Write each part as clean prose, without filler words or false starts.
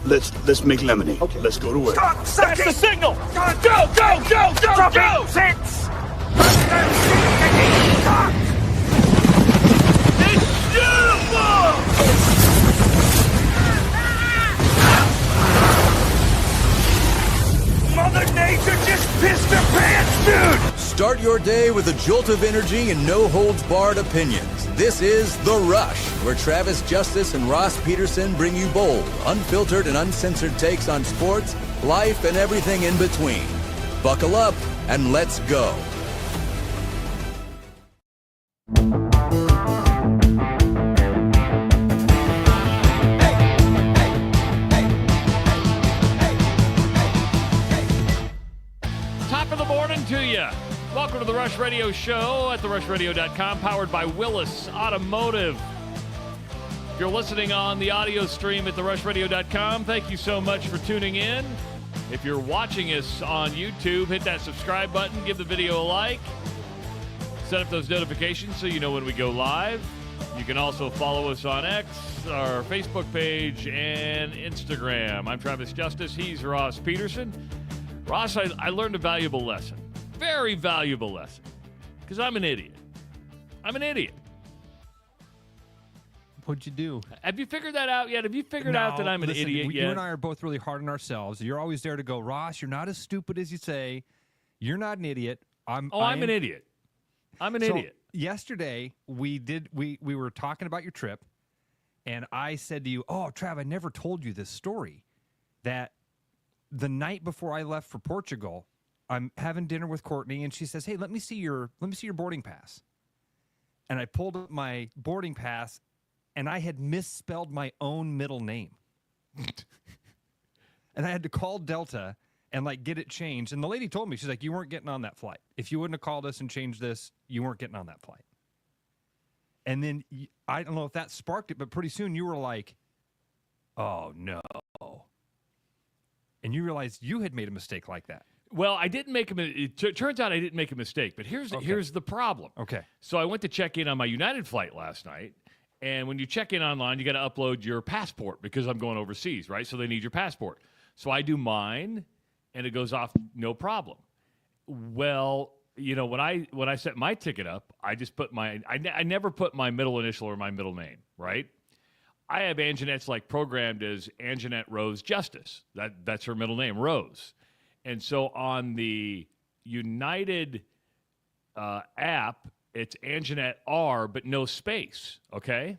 let's make lemonade. Okay. Let's go to work. Stop sucking! That's the signal! Go! Six! It's beautiful! Mother Nature just pissed her pants, dude! Start your day with a jolt of energy and no-holds-barred opinions. This is The Rush, where Travis Justice and Ross Peterson bring you bold, unfiltered, and uncensored takes on sports, life, and everything in between. Buckle up and let's go. Top of the morning to you. Welcome to the Rush Radio Show at therushradio.com, powered by Willis Automotive. If you're listening on the audio stream at therushradio.com, thank you so much for tuning in. If you're watching us on YouTube, hit that subscribe button, give the video a like, set up those notifications so you know when we go live. You can also follow us on X, our Facebook page, and Instagram. I'm Travis Justice. He's Ross Peterson. Ross, I learned a valuable lesson. Very valuable lesson. Because I'm an idiot. I'm an idiot. What'd you do? Have you figured that out yet? Have you figured out that I'm an idiot yet? You and I are both really hard on ourselves. You're always there to go, Ross, you're not as stupid as you say. You're not an idiot. I'm an idiot. I'm an idiot. Yesterday, we were talking about your trip, and I said to you, oh, Trav, I never told you this story, that the night before I left for Portugal, I'm having dinner with Courtney, and she says, hey, let me see your boarding pass. And I pulled up my boarding pass, and I had misspelled my own middle name. And I had to call Delta and, get it changed. And the lady told me, she's like, you weren't getting on that flight. If you wouldn't have called us and changed this, you weren't getting on that flight. And then, I don't know if that sparked it, but pretty soon you were like, oh, no. And you realized you had made a mistake like that. Well, I didn't make it turns out I didn't make a mistake, but here's the problem. Okay. So I went to check in on my United flight last night, and when you check in online, you got to upload your passport because I'm going overseas, right? So they need your passport. So I do mine, and it goes off no problem. Well, when I set my ticket up, I just put I never put my middle initial or my middle name, right? I have Anjanette's programmed as Anjanette Rose Justice. That's her middle name, Rose. And so on the United app, it's Anjanette R, but no space, okay?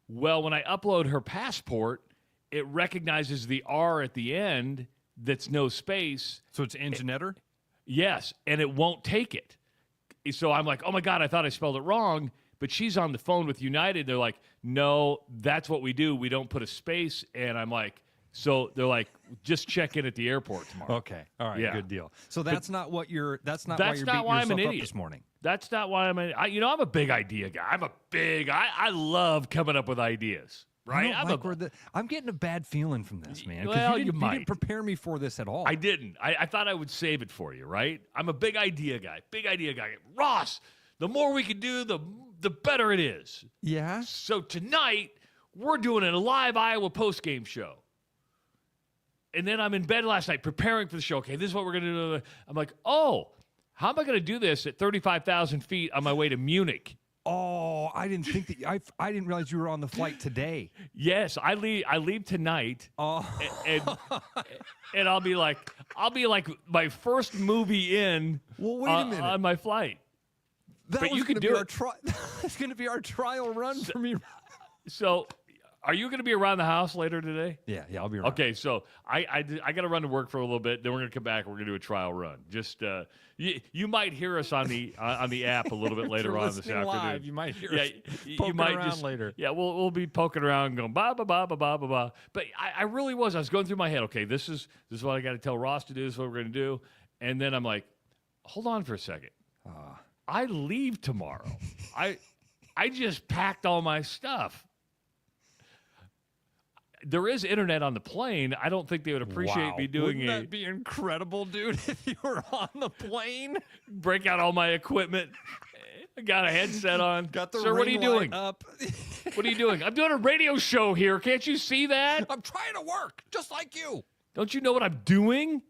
Well, when I upload her passport, it recognizes the R at the end that's no space. So it's Anjanette? Yes, and it won't take it. So I'm like, oh, my God, I thought I spelled it wrong. But she's on the phone with United. They're like, no, that's what we do. We don't put a space. And I'm like, so they're like, just check in at the airport tomorrow. Okay. All right. Yeah. Good deal. So that's not why you're beating I'm an yourself up idiot this morning. That's not why I'm I'm a big idea guy. I love coming up with ideas. Right? I'm getting a bad feeling from this, man. Well, you might. didn't prepare me for this at all. I didn't. I thought I would save it for you, right? I'm a big idea guy. Ross, the more we can do, the better it is. Yeah? So tonight, we're doing a live Iowa postgame show. And then I'm in bed last night preparing for the show. Okay, this is what we're going to do. I'm like, oh, how am I going to do this at 35,000 feet on my way to Munich? Oh, I didn't think that. I didn't realize you were on the flight today. Yes, I leave tonight. Oh, and I'll be like my first movie in. Well, wait a minute. On my flight. That was going to be our trial. That's going to be our trial run for me. So, are you going to be around the house later today? Yeah, I'll be around. Okay, so I got to run to work for a little bit. Then we're going to come back. We're going to do a trial run. Just you might hear us on the app a little bit later on this afternoon. Live, you might hear us poking around later. Yeah, we'll be poking around and going ba ba ba ba ba ba ba. But I really was. I was going through my head. Okay, this is what I got to tell Ross to do. This is what we're going to do. And then I'm like, hold on for a second. I leave tomorrow. I just packed all my stuff. There is internet on the plane. I don't think they would appreciate me doing Wouldn't that be incredible, dude, if you were on the plane? Break out all my equipment. I got a headset on. Got the Sir, what are you ring light doing? up. What are you doing? I'm doing a radio show here. Can't you see that? I'm trying to work just like you. Don't you know what I'm doing?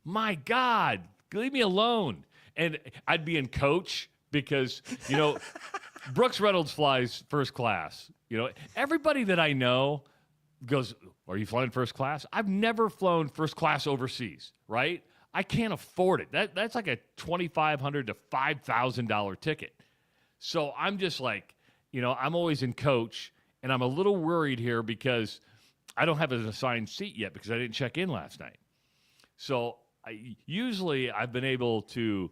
My God, leave me alone. And I'd be in coach because, Brooks Reynolds flies first class. Everybody that I know goes, are you flying first class? I've never flown first class overseas, right? I can't afford it. That's like a $2,500 to $5,000 ticket. So I'm just like, I'm always in coach, and I'm a little worried here because I don't have an assigned seat yet because I didn't check in last night. So usually I've been able to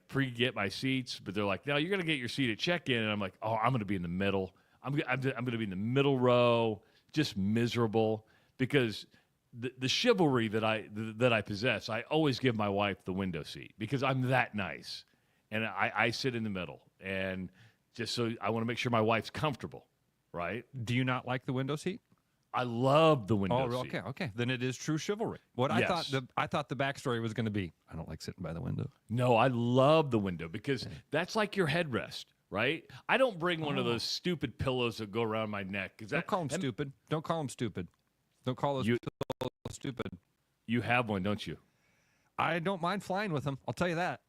pre-get my seats, but they're like, no, you're going to get your seat at check-in. And I'm like, oh, I'm going to be in the middle. I'm going to be in the middle row, just miserable because the chivalry that I possess, I always give my wife the window seat because I'm that nice. And I sit in the middle. And just so I want to make sure my wife's comfortable, right? Do you not like the window seat? I love the window seat. Okay. Then it is true chivalry. What Yes. I thought the backstory was going to be, I don't like sitting by the window. No, I love the window because that's like your headrest, right? I don't bring one of those stupid pillows that go around my neck. Don't call them stupid. Don't call them stupid. Don't call those pillows stupid. You have one, don't you? I don't mind flying with them. I'll tell you that.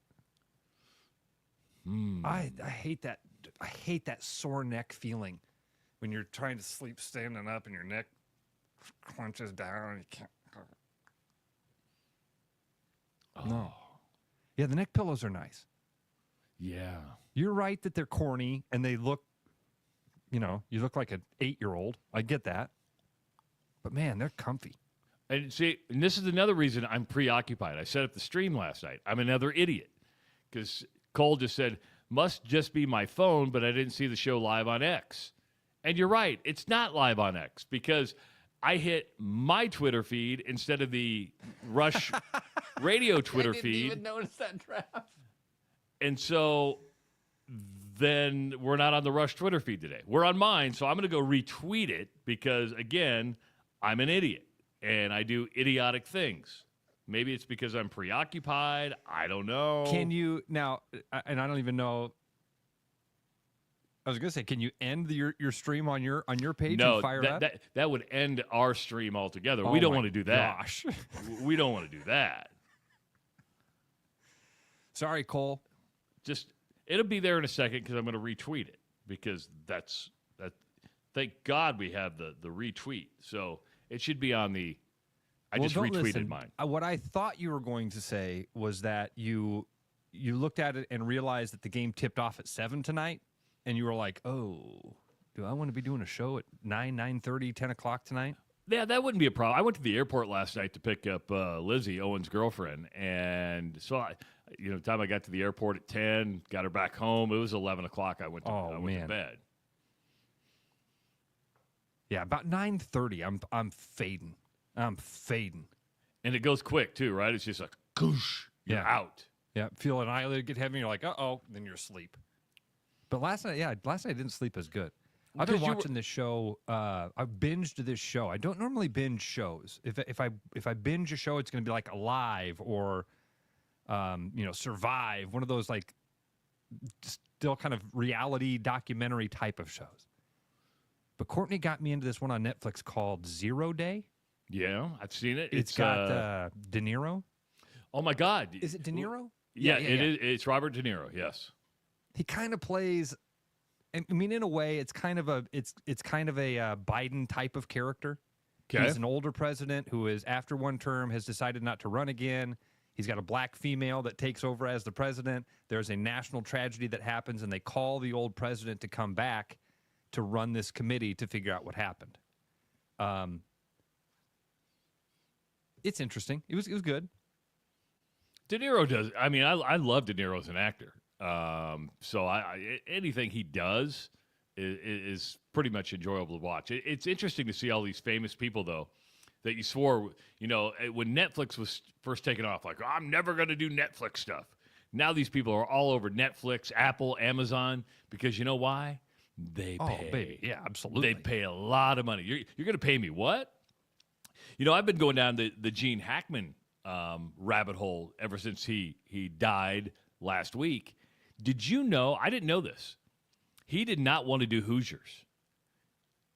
I hate that. I hate that sore neck feeling when you're trying to sleep standing up and your neck clenches down and you can't. No. Yeah, the neck pillows are nice. Yeah. You're right that they're corny and they look, you look like an 8-year-old. I get that. But man, they're comfy. And see, and this is another reason I'm preoccupied. I set up the stream last night. I'm another idiot because Cole just said, must just be my phone, but I didn't see the show live on X. And you're right. It's not live on X because I hit my Twitter feed instead of the Rush radio Twitter feed. I didn't even notice that draft. And so then we're not on the Rush Twitter feed today. We're on mine, so I'm going to go retweet it because, again, I'm an idiot and I do idiotic things. Maybe it's because I'm preoccupied. I don't know. Can you now? And I don't even know. I was gonna say, can you end your stream on your page and fire up? That would end our stream altogether. Oh we don't my want to do that. Gosh. We don't want to do that. Sorry, Cole. Just it'll be there in a second because I'm going to retweet it because that's that. Thank God we have the retweet, so it should be on the. I just retweeted mine. What I thought you were going to say was that you looked at it and realized that the game tipped off at 7 tonight, and you were like, oh, do I want to be doing a show at 9:30, 10 o'clock tonight? Yeah, that wouldn't be a problem. I went to the airport last night to pick up Lizzie, Owen's girlfriend, and so the time I got to the airport at 10, got her back home. It was 11 o'clock. I went to bed. Yeah, about 9:30. I'm fading. And it goes quick, too, right? It's just like, goosh, you're out. Yeah, feel an eyelid get heavy, and you're like, uh-oh, then you're asleep. But last night I didn't sleep as good. I've been watching this show. I binged this show. I don't normally binge shows. If I binge a show, it's going to be like Alive or, Survive, one of those like still kind of reality documentary type of shows. But Courtney got me into this one on Netflix called 0 Day. Yeah, I've seen it. It's got De Niro. Oh my God! Is it De Niro? Yeah, it is. It's Robert De Niro. Yes. He kind of plays. I mean, in a way, it's kind of a Biden type of character. Okay. He's an older president who is after one term has decided not to run again. He's got a black female that takes over as the president. There's a national tragedy that happens, and they call the old president to come back to run this committee to figure out what happened. It's interesting. It was good. De Niro does. I mean, I love De Niro as an actor. So anything he does is pretty much enjoyable to watch. It's interesting to see all these famous people, though, that you swore, when Netflix was first taking off, like, I'm never going to do Netflix stuff. Now these people are all over Netflix, Apple, Amazon, because you know why? They pay. Oh, baby. Yeah, absolutely. They pay a lot of money. You're going to pay me what? I've been going down the Gene Hackman rabbit hole ever since he died last week. Did you know? I didn't know this. He did not want to do Hoosiers.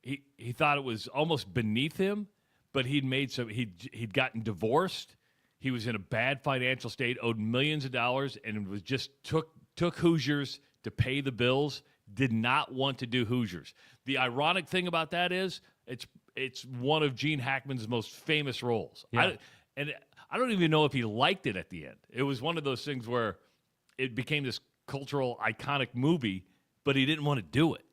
He thought it was almost beneath him, but he'd gotten divorced. He was in a bad financial state, owed millions of dollars, and was just took Hoosiers to pay the bills. Did not want to do Hoosiers. The ironic thing about that is it's one of Gene Hackman's most famous roles. Yeah. I don't even know if he liked it at the end. It was one of those things where it became this cultural iconic movie, but he didn't want to do it.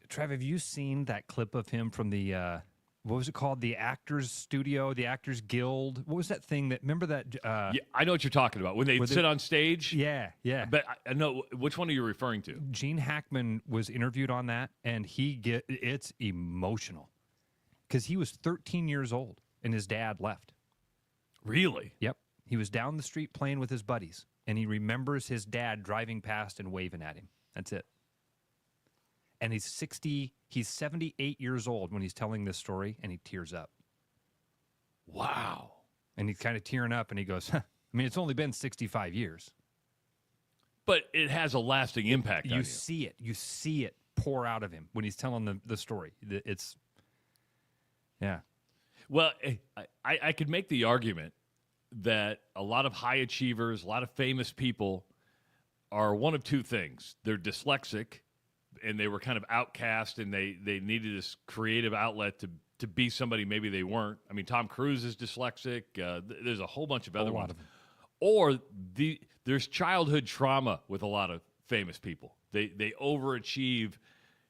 Trav, have you seen that clip of him from the what was it called? The Actors Studio, the Actors Guild. What was that thing that? Remember that? Yeah, I know what you're talking about when they sit on stage. Yeah. But I know which one are you referring to? Gene Hackman was interviewed on that, and it's emotional because he was 13 years old and his dad left. Really? Yep. He was down the street playing with his buddies, and he remembers his dad driving past and waving at him. That's it. And he's 78 years old when he's telling this story, and he tears up. Wow. And he's kind of tearing up, and he goes, I mean, it's only been 65 years. But it has a lasting impact on you. You see it pour out of him when he's telling the story. It's, yeah. Well, I could make the argument that a lot of high achievers, a lot of famous people are one of two things. They're dyslexic, and they were kind of outcast, and they needed this creative outlet to be somebody maybe they weren't. I mean, Tom Cruise is dyslexic. There's a whole bunch of other ones. Or there's childhood trauma with a lot of famous people. They overachieve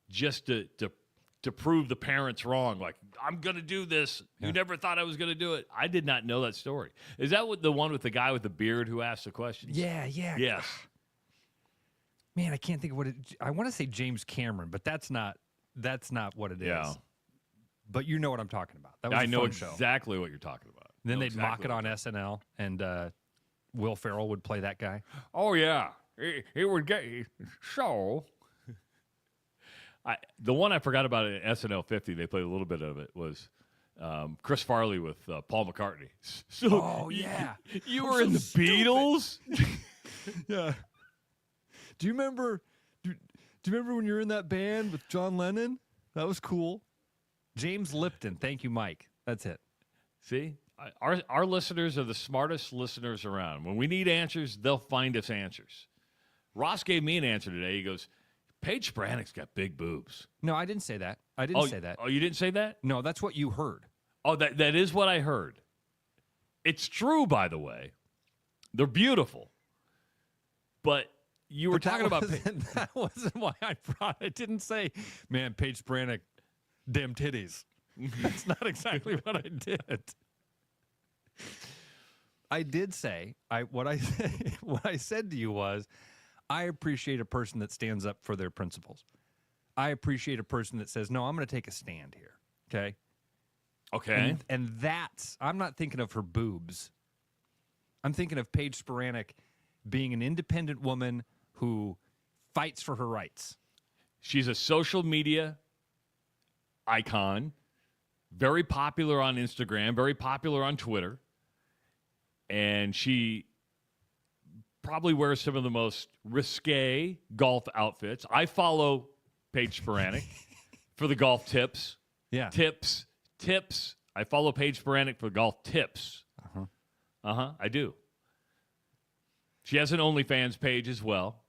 just to prove the parents wrong. Like, I'm going to do this. Yeah. You never thought I was going to do it. I did not know that story. Is that the one with the guy with the beard who asked the questions? Yeah. Yes. Man, I can't think of what I want to say James Cameron, but that's not what it is. Yeah. But you know what I'm talking about. That was I know show. exactly what you're talking about. Then they'd mock it on SNL, and Will Ferrell would play that guy. Oh, yeah. He would get so. The one I forgot about in SNL 50, they played a little bit of it, was Chris Farley with Paul McCartney. So, yeah. You were in the Beatles? Yeah. Do you remember when you were in that band with John Lennon? That was cool. James Lipton. Thank you, Mike. That's it. See? Our listeners are the smartest listeners around. When we need answers, they'll find us answers. Ross gave me an answer today. He goes, Paige Spiranac's got big boobs. No, I didn't say that. I didn't say that. Oh, you didn't say that? No, that's what you heard. Oh, that is what I heard. It's true, by the way. They're beautiful. But you were talking about... That wasn't why I brought it. I didn't say, man, Paige Spiranac, damn titties. That's not exactly what I did. I did say, what I said to you was, I appreciate a person that stands up for their principles. I appreciate a person that says, no, I'm going to take a stand here. Okay? Okay. And that's, I'm not thinking of her boobs. I'm thinking of Paige Spiranac being an independent woman who fights for her rights. She's a social media icon, very popular on Instagram, very popular on Twitter, and she probably wears some of the most risque golf outfits. I follow Paige Spiranac for the golf tips. Yeah. Tips. I follow Paige Spiranac for golf tips. I do. She has an OnlyFans page as well,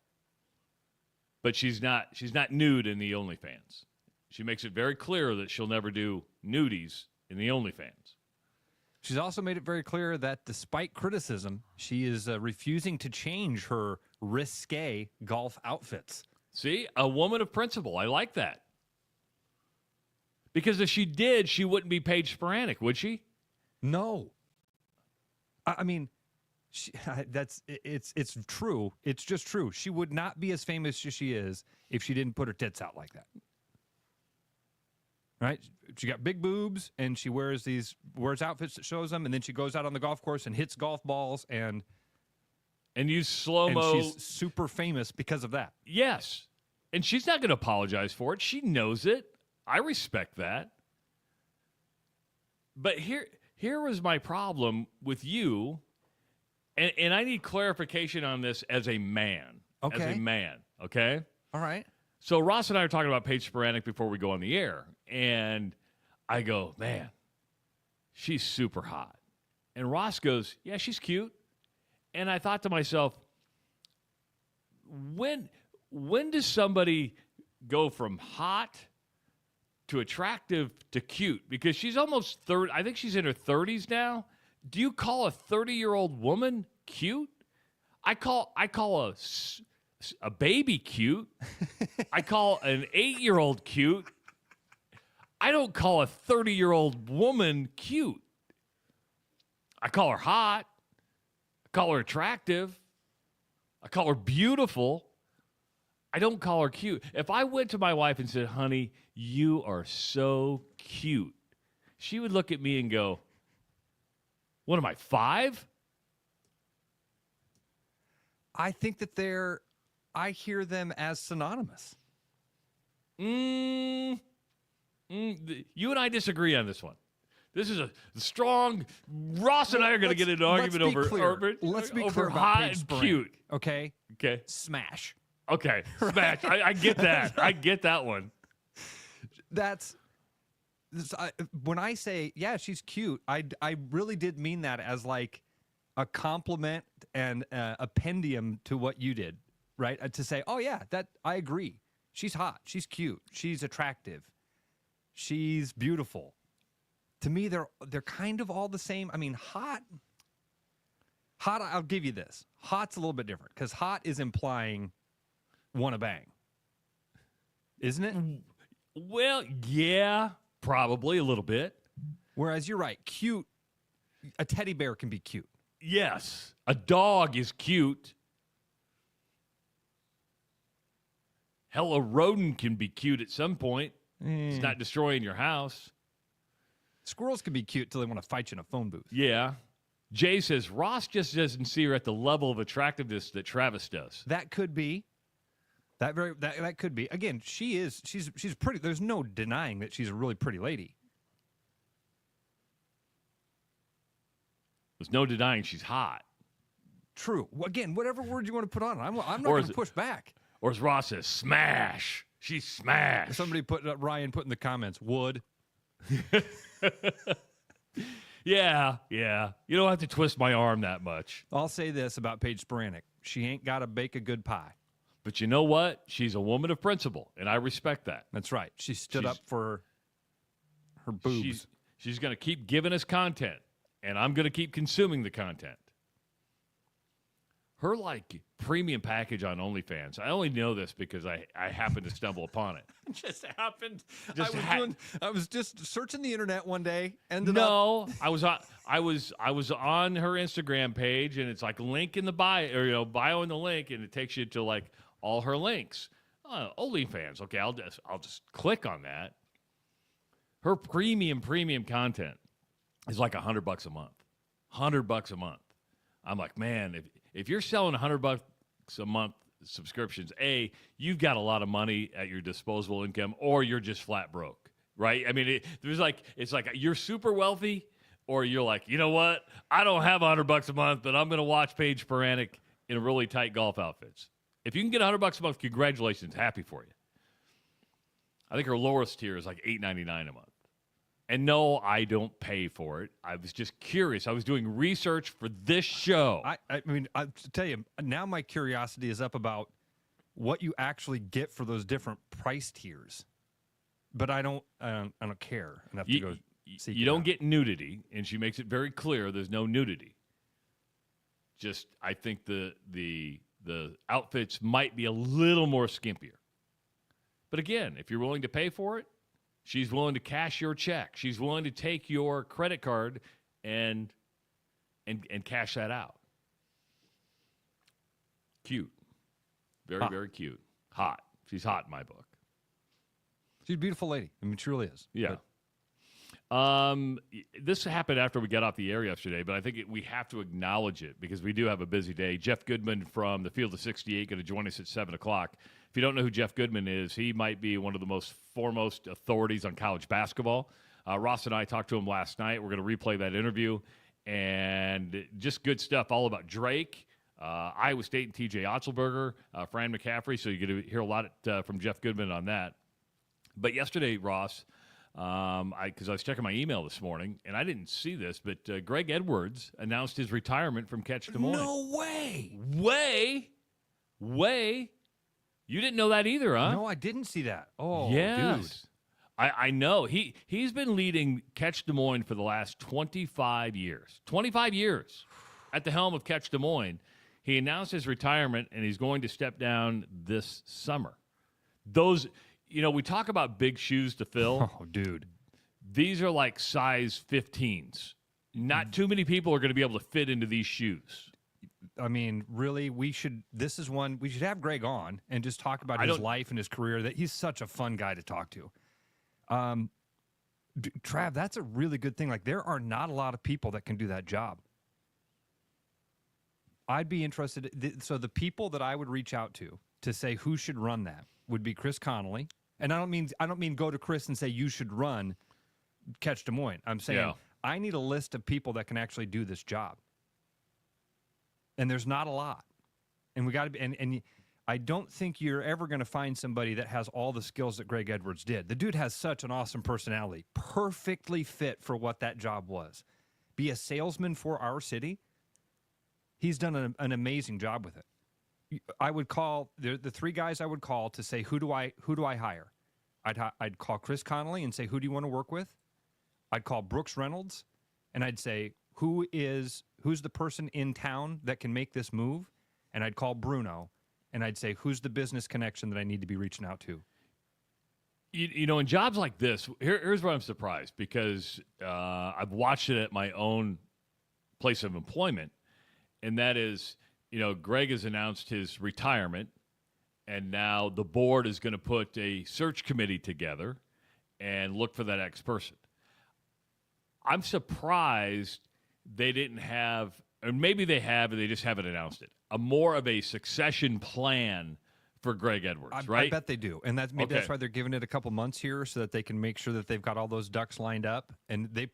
but she's not nude in the OnlyFans. She makes it very clear that she'll never do nudies in the OnlyFans. She's also made it very clear that despite criticism, she is refusing to change her risque golf outfits. See, a woman of principle. I like that. Because if she did, she wouldn't be Paige Spiranac, would she? No. I mean, it's true. It's just true. She would not be as famous as she is if she didn't put her tits out like that. Right? She got big boobs, and she wears outfits that shows them, and then she goes out on the golf course and hits golf balls and use slow-mo. And she's super famous because of that. Yes. And she's not going to apologize for it. She knows it. I respect that. But here was my problem with you, and I need clarification on this as a man. as Okay. a man, okay? All right. So Ross and I are talking about Paige Spiranac before we go on the air, and I go, man, she's super hot. And Ross goes, yeah, she's cute. And I thought to myself, when does somebody go from hot to attractive to cute? Because she's almost 30. I think she's in her 30s now. Do you call a 30-year-old woman cute? I call a baby cute. I call an 8-year-old cute. I don't call a 30-year-old woman cute. I call her hot. I call her attractive. I call her beautiful. I don't call her cute. If I went to my wife and said, honey, you are so cute, she would look at me and go, what am I, 5? I think that I hear them as synonymous. You and I disagree on this one. This is a strong. Ross and I are going to get into an argument over. Let's be over clear about hot Paige and Spiranac, cute. Okay. Okay. Smash. Okay. Smash. I get that. I get that one. When I say she's cute, I really did mean that as like a compliment and a pendium to what you did, right? To say, oh yeah, that I agree. She's hot. She's cute. She's attractive. She's beautiful. To me, they're kind of all the same. I mean, hot. I'll give you this. Hot's a little bit different because hot is implying want to bang, isn't it? Well, yeah, probably a little bit. Whereas you're right, cute. A teddy bear can be cute. Yes, a dog is cute. Hell, a rodent can be cute at some point. It's not destroying your house. Squirrels can be cute till they want to fight you in a phone booth. Yeah. Jay says Ross just doesn't see her at the level of attractiveness that Travis does. That could be. That could be. Again, she's pretty. There's no denying that she's a really pretty lady. There's no denying she's hot. True. Again, whatever word you want to put on it, I'm not going to push back. Or as Ross says, smash. She's smash. Somebody Ryan put in the comments, would. Yeah. You don't have to twist my arm that much. I'll say this about Paige Spiranac. She ain't got to bake a good pie. But you know what? She's a woman of principle, and I respect that. That's right. She stood up for her boobs. She's going to keep giving us content, and I'm going to keep consuming the content. Her, premium package on OnlyFans, I only know this because I happened to stumble upon it. Just happened. I was just searching the internet one day. I was on her Instagram page, and it's like link in the bio, or bio in the link, and it takes you to all her links. OnlyFans. Okay, I'll just click on that. Her premium content is like $100 a month. $100 a month. I'm like, man, if you're selling $100 a month subscriptions, you've got a lot of money at your disposable income, or you're just flat broke, right? I mean, it's like you're super wealthy, or you're like, you know what? I don't have $100 a month, but I'm going to watch Paige Spiranac in really tight golf outfits. If you can get $100 a month, congratulations, happy for you. I think her lowest tier is like $8.99 a month. And no, I don't pay for it. I was just curious. I was doing research for this show. I mean, I'll tell you, now my curiosity is up about what you actually get for those different price tiers. But I don't care enough to go seek You it don't out. get nudity, and she makes it very clear there's no nudity. Just, I think the outfits might be a little more skimpier. But again, if you're willing to pay for it, she's willing to cash your check. She's willing to take your credit card and cash that out. Cute. Very, very cute. Hot. She's hot in my book. She's a beautiful lady. I mean, she really is. Yeah. This happened after we got off the air yesterday, but I think we have to acknowledge it because we do have a busy day. Jeff Goodman from the Field of 68 going to join us at 7 o'clock. If you don't know who Jeff Goodman is, he might be one of the most foremost authorities on college basketball. Ross and I talked to him last night. We're going to replay that interview, and just good stuff all about Drake, Iowa State and TJ Otzelberger, Fran McCaffrey. So you're going to hear a lot from Jeff Goodman on that. But yesterday, Ross, because I was checking my email this morning, and I didn't see this, but Greg Edwards announced his retirement from Catch Des Moines. No way. Way. You didn't know that either, huh? No, I didn't see that. Oh, yes. dude. I know. He's been leading Catch Des Moines for the last 25 years. 25 years at the helm of Catch Des Moines. He announced his retirement, and he's going to step down this summer. Those, we talk about big shoes to fill. Oh, dude. These are like size 15s. Not too many people are going to be able to fit into these shoes. I mean, really, we should have Greg on and just talk about his life and his career. That he's such a fun guy to talk to. Trav, that's a really good thing. Like, there are not a lot of people that can do that job. I'd be interested. So the people that I would reach out to say who should run that would be Chris Connolly. And I don't mean go to Chris and say you should run Catch Des Moines. I'm saying I need a list of people that can actually do this job. And there's not a lot. And we got to be, and I don't think you're ever going to find somebody that has all the skills that Greg Edwards did. The dude has such an awesome personality, perfectly fit for what that job was. Be a salesman for our city. He's done an amazing job with it. I would call the three guys I would call to say who do I hire? I'd call Chris Connolly and say who do you want to work with? I'd call Brooks Reynolds and I'd say who's the person in town that can make this move? And I'd call Bruno and I'd say who's the business connection that I need to be reaching out to? In jobs like this, here's where I'm surprised because I've watched it at my own place of employment, and that is, Greg has announced his retirement, and now the board is going to put a search committee together and look for that next person. I'm surprised they didn't have, or maybe they have, and they just haven't announced it, more of a succession plan for Greg Edwards, right? I bet they do. And that's why they're giving it a couple months here so that they can make sure that they've got all those ducks lined up. And they,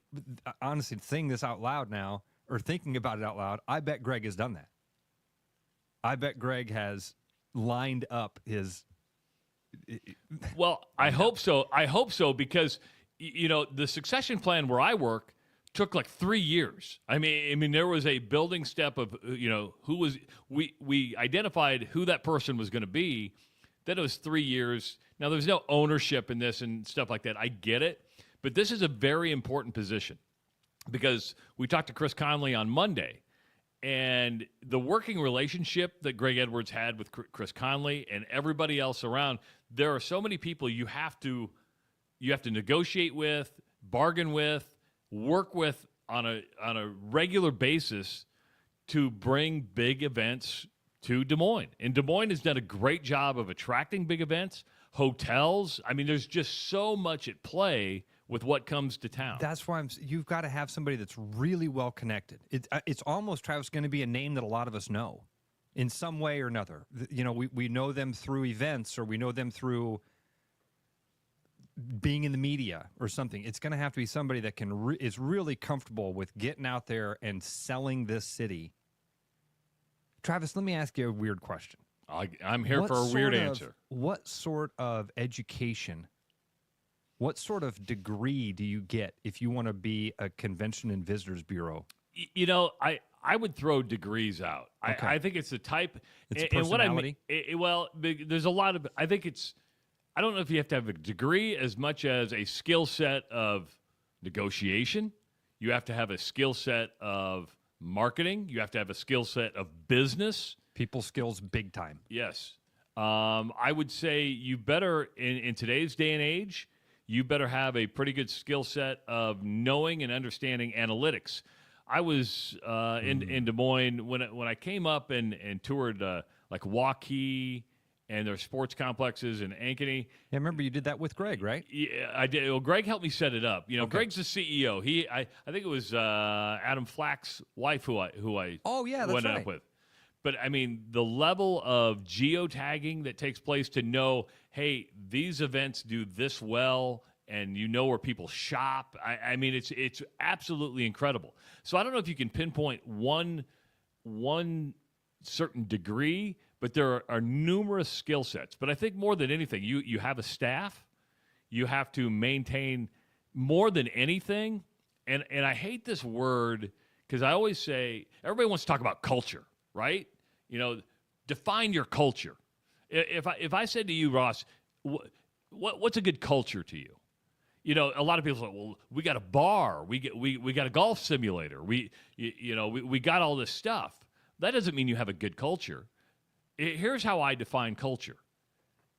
honestly, saying this out loud now, or thinking about it out loud, I bet Greg has done that. I bet Greg has lined up his. Well, I hope so. I hope so because, the succession plan where I work took like 3 years. I mean, there was a building step of, who was, we identified who that person was going to be. Then it was 3 years. Now, there's no ownership in this and stuff like that. I get it. But this is a very important position because we talked to Chris Conley on Monday, and the working relationship that Greg Edwards had with Chris Conley and everybody else around, there are so many people you have to negotiate with, bargain with, work with on a regular basis to bring big events to Des Moines. And Des Moines has done a great job of attracting big events, hotels. I mean, there's just so much at play with what comes to town. That's why you've got to have somebody that's really well connected. It's almost, Travis, going to be a name that a lot of us know in some way or another. We know them through events, or we know them through being in the media or something. It's going to have to be somebody that is really comfortable with getting out there and selling this city. Travis, let me ask you a weird question. I'm here for a weird answer. What sort of education, what sort of degree do you get if you want to be a convention and visitors bureau? I would throw degrees out. Okay. I think it's the type. It's personality? There's a lot of, I don't know if you have to have a degree as much as a skill set of negotiation. You have to have a skill set of marketing. You have to have a skill set of business. People skills, big time. Yes. I would say you better, in today's day and age, you better have a pretty good skill set of knowing and understanding analytics. I was in Des Moines when I came up and toured like Waukee and their sports complexes in Ankeny. Yeah, I remember you did that with Greg, right? Yeah, I did. Well, Greg helped me set it up. Okay. Greg's the CEO. I think it was Adam Flack's wife who I went up with. But, I mean, the level of geotagging that takes place to know, hey, these events do this well, and you know where people shop. I mean, it's absolutely incredible. So I don't know if you can pinpoint one certain degree, but there are numerous skill sets. But I think more than anything, you have a staff. You have to maintain more than anything. And I hate this word because I always say, everybody wants to talk about culture, right? Define your culture. If I said to you, Ross, what's a good culture to you? A lot of people say, well, we got a bar, we got a golf simulator, we got all this stuff. That doesn't mean you have a good culture. Here's how I define culture.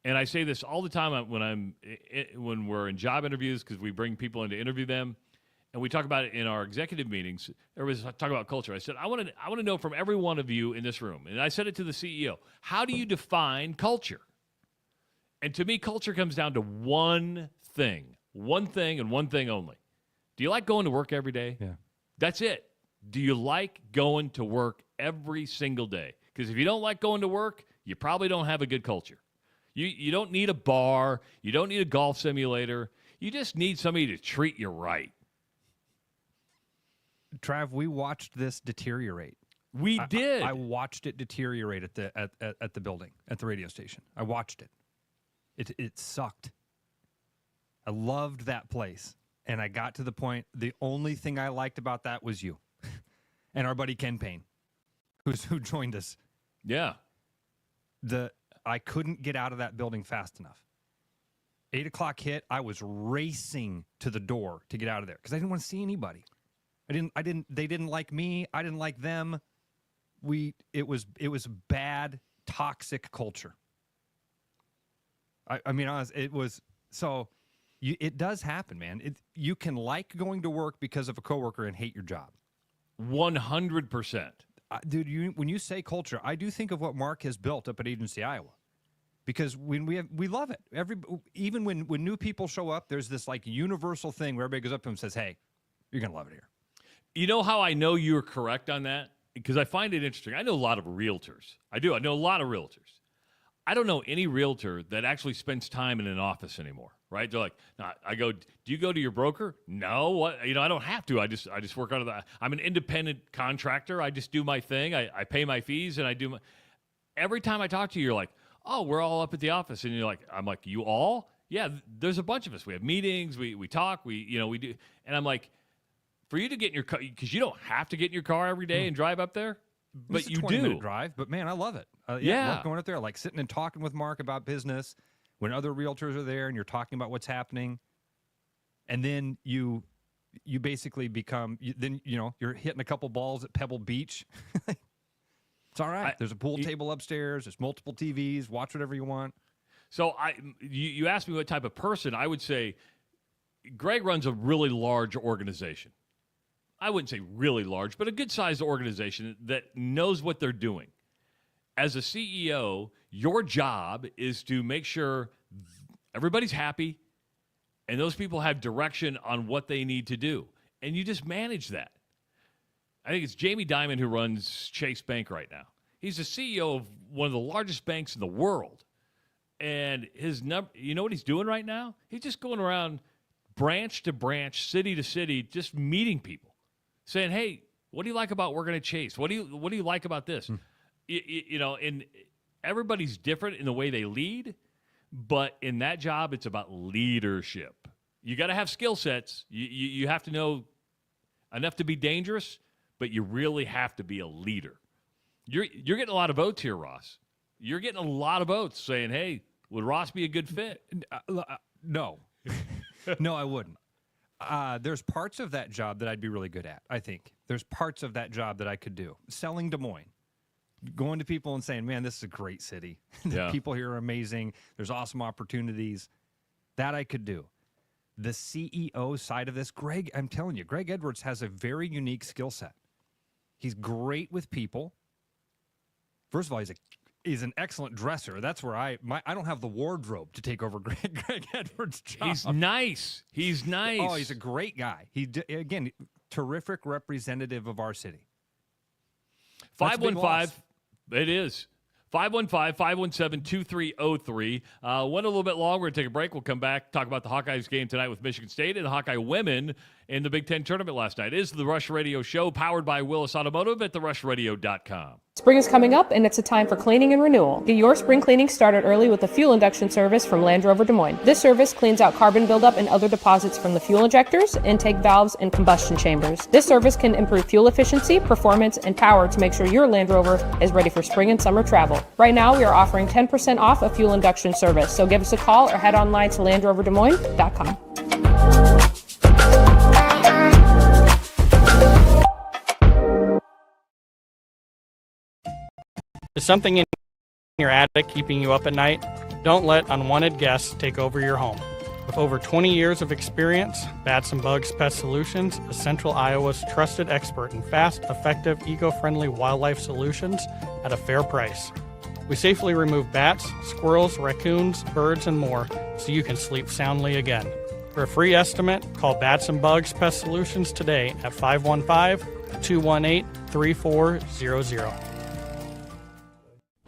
And I say this all the time when we're in job interviews, because we bring people in to interview them, and we talk about it in our executive meetings. Everybody's talking about culture. I said, I want to know from every one of you in this room, and I said it to the CEO, how do you define culture? And to me, culture comes down to one thing and one thing only. Do you like going to work every day? Yeah. That's it. Do you like going to work every single day? Because if you don't like going to work, you probably don't have a good culture. You don't need a bar. You don't need a golf simulator. You just need somebody to treat you right. Trav, we watched this deteriorate. We did. I watched it deteriorate at the building, at the radio station. I watched it. It sucked. I loved that place. And I got to the point, the only thing I liked about that was you. And our buddy Ken Payne, who joined us. Yeah. I couldn't get out of that building fast enough. 8 o'clock hit, I was racing to the door to get out of there because I didn't want to see anybody. They didn't like me. I didn't like them. It was bad, toxic culture. I mean, honest, it was so. It does happen, man. You can like going to work because of a coworker and hate your job. 100%. Dude, when you say culture, I do think of what Mark has built up at Agency Iowa, because when we love it. Even when new people show up, there's this like universal thing where everybody goes up to him and says, "Hey, you're gonna love it here." You know how I know you're correct on that? Because I find it interesting. I know a lot of realtors. I do. I know a lot of realtors. I don't know any realtor that actually spends time in an office anymore, right? They're like, no, I go, do you go to your broker? No, what? I don't have to. I just work out of the. I'm an independent contractor. I just do my thing. I pay my fees and I do my. Every time I talk to you, you're like, oh, we're all up at the office, and you're like, I'm like, you all? Yeah, there's a bunch of us. We have meetings. We talk. We do. And I'm like, for you to get in your car, because you don't have to get in your car every day and drive up there, but It's a you 20-minute do. drive. But man, I love it. Yeah. Love going up there, like sitting and talking with Mark about business when other realtors are there and you're talking about what's happening, and then you basically become. You're hitting a couple balls at Pebble Beach. It's all right. There's a pool table upstairs. There's multiple TVs. Watch whatever you want. So you asked me what type of person. I would say Greg runs a really large organization. I wouldn't say really large, but a good-sized organization that knows what they're doing. As a CEO, your job is to make sure everybody's happy and those people have direction on what they need to do. And you just manage that. I think it's Jamie Dimon who runs Chase Bank right now. He's the CEO of one of the largest banks in the world. And you know what he's doing right now? He's just going around branch to branch, city to city, just meeting people, saying, "Hey, what do you like about working at Chase? What do you like about this?" And everybody's different in the way they lead, but in that job, it's about leadership. You got to have skill sets. You have to know enough to be dangerous, but you really have to be a leader. You're getting a lot of votes here, Ross. You're getting a lot of votes saying, "Hey, would Ross be a good fit?" No. No, I wouldn't. There's parts of that job that I'd be really good at, I think. There's parts of that job that I could do. Selling Des Moines. Going to people and saying, "Man, this is a great city. The Yeah. people here are amazing. There's awesome opportunities." That I could do. The CEO side of this, I'm telling you, Greg Edwards has a very unique skill set. He's great with people. First of all, he's an excellent dresser. That's where I don't have the wardrobe to take over Greg Edwards' job. He's nice. He's nice. Oh, he's a great guy. Again, terrific representative of our city. 515. It is 515-517-2303. Went a little bit long. We're going to take a break. We'll come back, talk about the Hawkeyes game tonight with Michigan State and the Hawkeye women in the Big Ten tournament last night. It is the Rush Radio Show, powered by Willis Automotive at therushladio.com. Spring is coming up, and it's a time for cleaning and renewal. Get your spring cleaning started early with the fuel induction service from Land Rover Des Moines. This service cleans out carbon buildup and other deposits from the fuel injectors, intake valves, and combustion chambers. This service can improve fuel efficiency, performance, and power to make sure your Land Rover is ready for spring and summer travel. Right now, we are offering 10% off a fuel induction service, so give us a call or head online to LandRoverDesMoines.com. Is something in your attic keeping you up at night? Don't let unwanted guests take over your home. With over 20 years of experience, Bats and Bugs Pest Solutions is Central Iowa's trusted expert in fast, effective, eco-friendly wildlife solutions at a fair price. We safely remove bats, squirrels, raccoons, birds, and more so you can sleep soundly again. For a free estimate, call Bats and Bugs Pest Solutions today at 515-218-3400.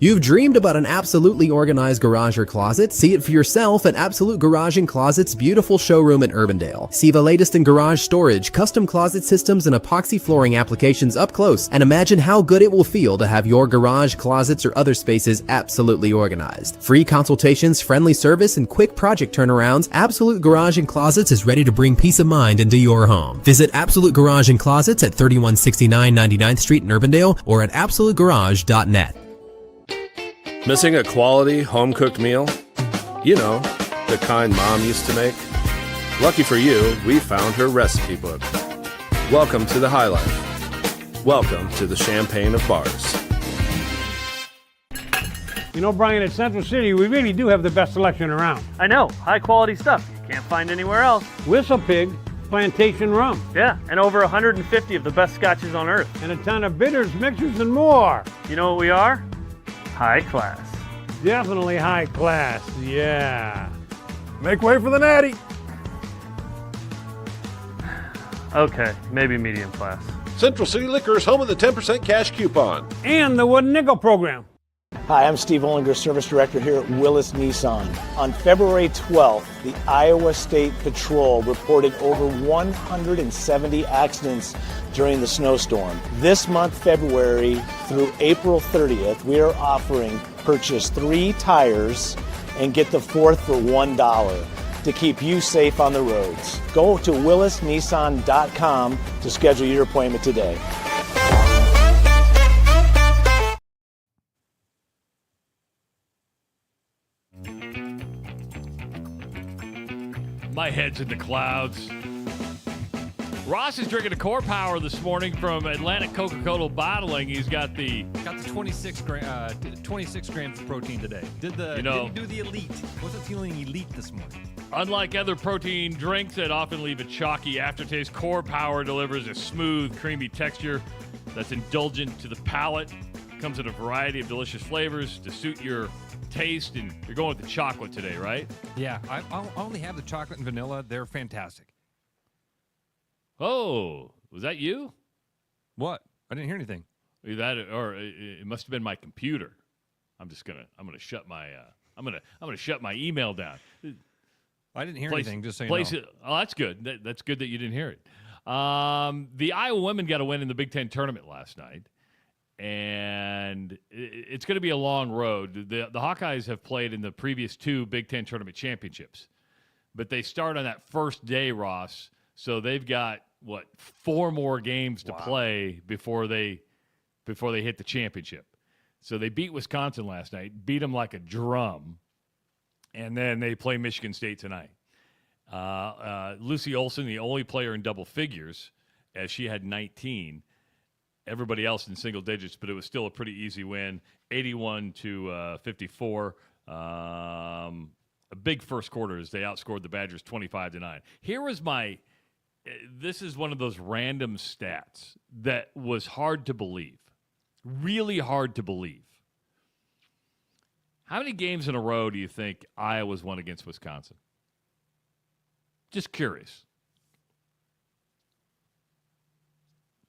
You've dreamed about an absolutely organized garage or closet? See it for yourself at Absolute Garage and Closet's beautiful showroom in Urbandale. See the latest in garage storage, custom closet systems, and epoxy flooring applications up close, and imagine how good it will feel to have your garage, closets, or other spaces absolutely organized. Free consultations, friendly service, and quick project turnarounds, Absolute Garage and Closets is ready to bring peace of mind into your home. Visit Absolute Garage and Closets at 3169 99th Street in Urbandale or at absolutegarage.net. Missing a quality, home-cooked meal? You know, the kind Mom used to make? Lucky for you, we found her recipe book. Welcome to the High Life. Welcome to the Champagne of Bars. You know, Brian, at Central City, we really do have the best selection around. I know, high-quality stuff you can't find anywhere else. Whistle Pig Plantation Rum. Yeah, and over 150 of the best scotches on earth. And a ton of bitters, mixers, and more. You know what we are? High class. Definitely high class, yeah. Make way for the natty. Okay, maybe medium class. Central City Liquor is home of the 10% cash coupon. And the Wooden Nickel program. Hi, I'm Steve Ollinger, Service Director here at Willis Nissan. On February 12th, the Iowa State Patrol reported over 170 accidents during the snowstorm. This month, February through April 30th, we are offering purchase 3 tires and get the 4th for $1 to keep you safe on the roads. Go to willisnissan.com to schedule your appointment today. My head's in the clouds. Ross is drinking a Core Power this morning from Atlantic Coca-Cola Bottling. He's got the 26 grams of protein today. Didn't do the elite. Wasn't feeling elite this morning. Unlike other protein drinks that often leave a chalky aftertaste, Core Power delivers a smooth, creamy texture that's indulgent to the palate. Comes in a variety of delicious flavors to suit your taste, and you're going with the chocolate today, right? Yeah, I only have the chocolate and vanilla. They're fantastic. Oh, was that you? What? I didn't hear anything. That, or it must have been my computer. I'm gonna shut my I'm gonna shut my email down. I didn't hear anything. Just saying. Oh, that's good. That's good that you didn't hear it. The Iowa women got a win in the Big Ten tournament last night, and it's going to be a long road. The Hawkeyes have played in the previous 2 Big Ten tournament championships, but they start on that first day, Ross. So they've got 4 more games to play before they hit the championship. So they beat Wisconsin last night, beat them like a drum, and then they play Michigan State tonight. Lucy Olson, the only player in double figures, as she had 19. Everybody else in single digits, but it was still a pretty easy win, 81-54. A big first quarter as they outscored the Badgers 25-9. Here was this is one of those random stats that was hard to believe, really hard to believe. How many games in a row do you think Iowa's won against Wisconsin? Just curious.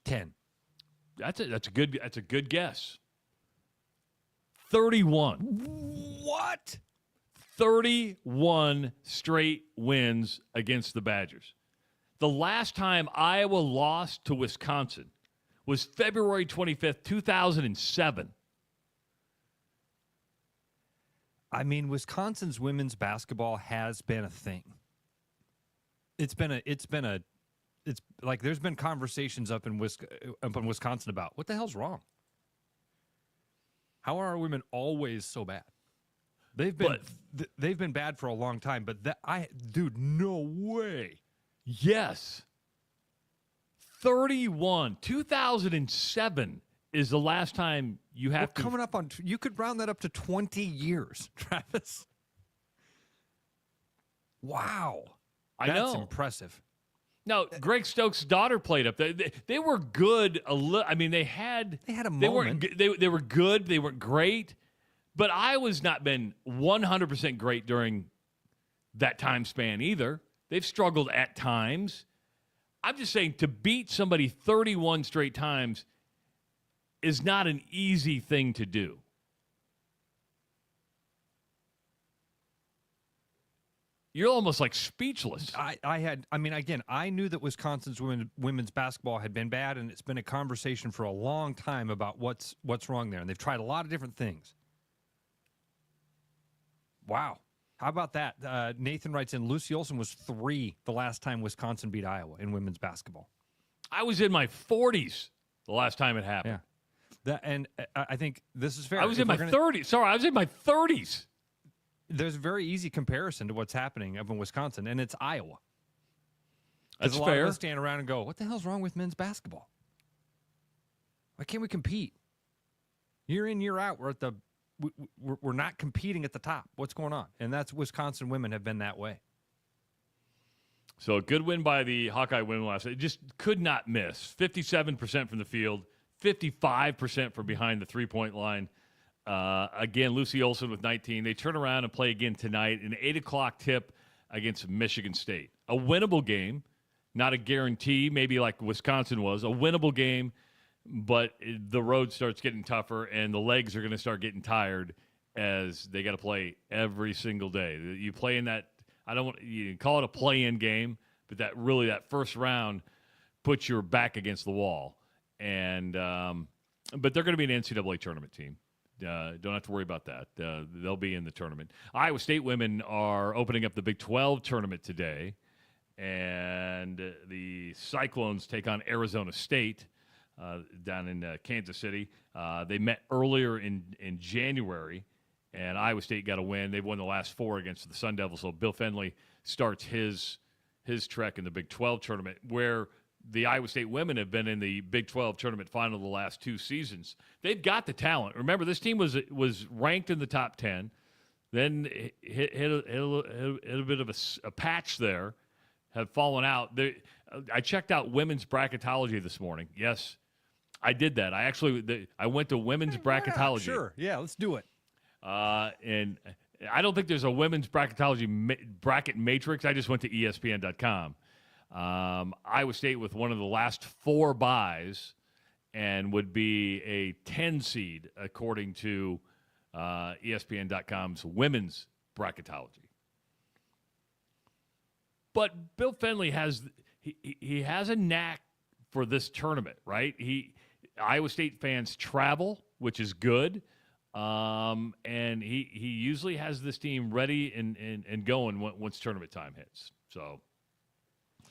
10. That's a good guess. 31. What? 31 straight wins against the Badgers. The last time Iowa lost to Wisconsin was February 25th, 2007. I mean, Wisconsin's women's basketball has been a thing. It's like there's been conversations up in Wisconsin about what the hell's wrong? How are our women always so bad? They've been bad for a long time, but dude, no way. Yes. 31. 2007 is the last time you have to. Coming up on, you could round that up to 20 years, Travis. Wow. That's That's impressive. No, Greg Stokes' daughter played up there. They were good. I mean, they had a They moment. They were good. They weren't great. But Iowa's not been 100% great during that time span either. They've struggled at times. I'm just saying to beat somebody 31 straight times is not an easy thing to do. You're almost like speechless. I knew that Wisconsin's women's basketball had been bad, and it's been a conversation for a long time about what's wrong there, and they've tried a lot of different things. Wow. How about that? Nathan writes in, Lucy Olson was 3 the last time Wisconsin beat Iowa in women's basketball. I was in my 40s the last time it happened. Yeah. I think this is fair. I was in my 30s. Sorry, I was in my 30s. There's a very easy comparison to what's happening up in Wisconsin, and it's Iowa. That's a lot fair. of us stand around and go, what the hell's wrong with men's basketball? Why can't we compete? Year in, year out, we're not competing at the top. What's going on? And that's Wisconsin women have been that way. So a good win by the Hawkeye women last night. Just could not miss. 57% from the field, 55% from behind the three-point line. Again, Lucy Olson with 19. They turn around and play again tonight, an 8 o'clock tip against Michigan State. A winnable game, not a guarantee, maybe like Wisconsin was. A winnable game, but the road starts getting tougher, and the legs are going to start getting tired as they got to play every single day. You play in that, you call it a play-in game, but that first round puts your back against the wall. And but they're going to be an NCAA tournament team. Don't have to worry about that. They'll be in the tournament. Iowa State women are opening up the Big 12 tournament today, and the Cyclones take on Arizona State down in Kansas City. They met earlier in January, and Iowa State got a win. They've won the last 4 against the Sun Devils. So Bill Fenley starts his trek in the Big 12 tournament, where the Iowa State women have been in the Big 12 tournament final the last 2 seasons. They've got the talent. Remember, this team was ranked in the top 10, then hit a bit of a patch there, have fallen out. I checked out women's bracketology this morning. Yes, I did that. I went to women's bracketology. Sure, yeah, let's do it. And I don't think there's a women's bracketology bracket matrix. I just went to ESPN.com. Iowa State with one of the last 4 buys and would be a 10 seed according to ESPN.com's women's bracketology. But Bill Fenley has a knack for this tournament, right? Iowa State fans travel, which is good, and he usually has this team ready and going once tournament time hits. So.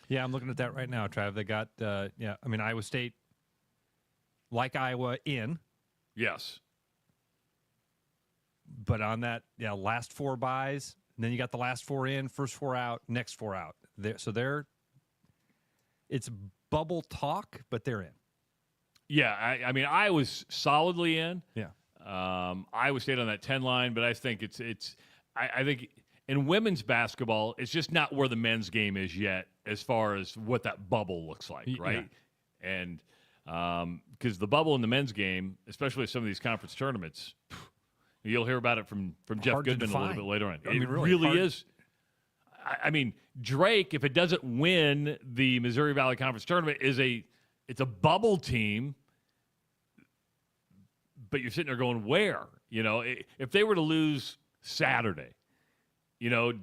Yeah, I'm looking at that right now, Trav. They got, Iowa State, like Iowa, in. Yes. But on that, last 4 buys, and then you got the last 4 in, first 4 out, next 4 out. It's bubble talk, but they're in. Yeah, I was solidly in. Yeah. Iowa State on that 10 line, but I think I think in women's basketball, it's just not where the men's game is yet as far as what that bubble looks like, right? Yeah. And because the bubble in the men's game, especially at some of these conference tournaments, you'll hear about it from Jeff Goodman a little bit later on. It really is. I mean, Drake, if it doesn't win the Missouri Valley Conference tournament, it's a bubble team, but you're sitting there going, where? You know, if they were to lose Saturday, you know,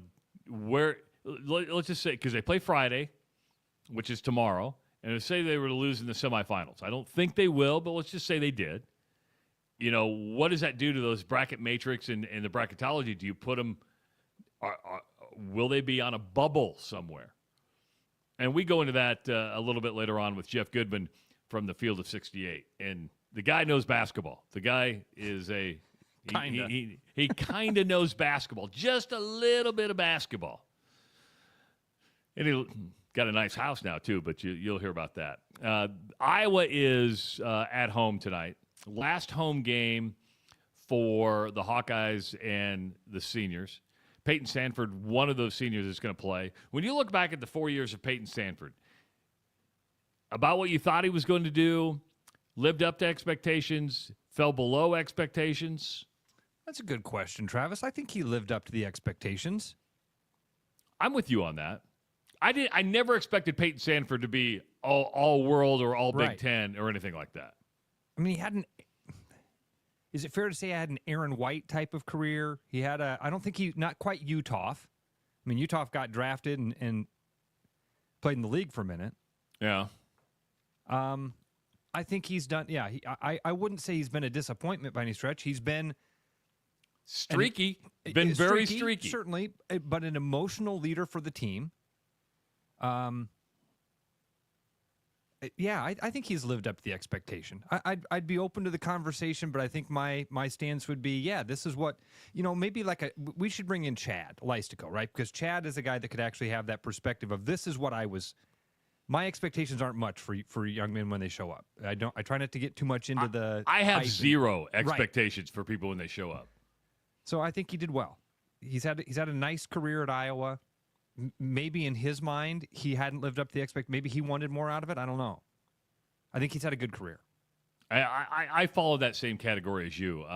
let's just say, because they play Friday, which is tomorrow, and let's say they were to lose in the semifinals. I don't think they will, but let's just say they did. You know, what does that do to those bracket matrix and the bracketology? Do you put them, will they be on a bubble somewhere? And we go into that a little bit later on with Jeff Goodman from the Field of 68. And the guy knows basketball. The guy is he kind of knows basketball, just a little bit of basketball. And he got a nice house now, too, but you'll hear about that. Iowa is at home tonight. Last home game for the Hawkeyes and the seniors. Payton Sanford, one of those seniors, is going to play. When you look back at the 4 years of Payton Sanford, about what you thought he was going to do, lived up to expectations, fell below expectations? That's a good question, Travis. I think he lived up to the expectations. I'm with you on that. I never expected Payton Sanford to be all world or all Big Ten or anything like that. I mean, he had is it fair to say I had an Aaron White type of career? He had I don't think not quite Utah. I mean, Utah got drafted and played in the league for a minute. Yeah. I think he's done, I wouldn't say he's been a disappointment by any stretch. He's been streaky, very streaky. Certainly, but an emotional leader for the team. I think he's lived up to the expectation. I'd be open to the conversation, but I think my stance would be, this is what, maybe we should bring in Chad Leistico, right? Because Chad is a guy that could actually have that perspective of this is what my expectations aren't much for young men when they show up. I try not to get too much into the. I have zero expectations for people when they show up. So I think he did well. He's had a nice career at Iowa. Maybe in his mind, he hadn't lived up to the expectation. Maybe he wanted more out of it. I don't know. I think he's had a good career. I follow that same category as you.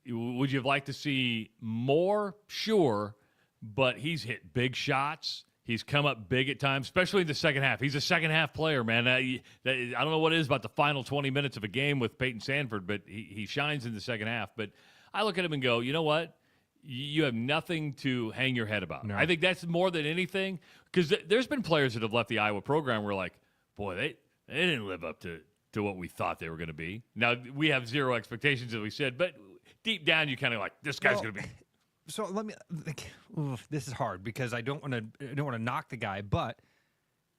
Would you have liked to see more? Sure, but he's hit big shots. He's come up big at times, especially in the second half. He's a second-half player, man. I don't know what it is about the final 20 minutes of a game with Payton Sanford, but he shines in the second half. But I look at him and go, you know what? You have nothing to hang your head about. No. I think that's more than anything, because there's been players that have left the Iowa program where like, boy, they didn't live up to what we thought they were going to be. Now, we have zero expectations, as we said, but deep down you kind of like, this guy's going to be. So let me. This is hard because I don't want to knock the guy, but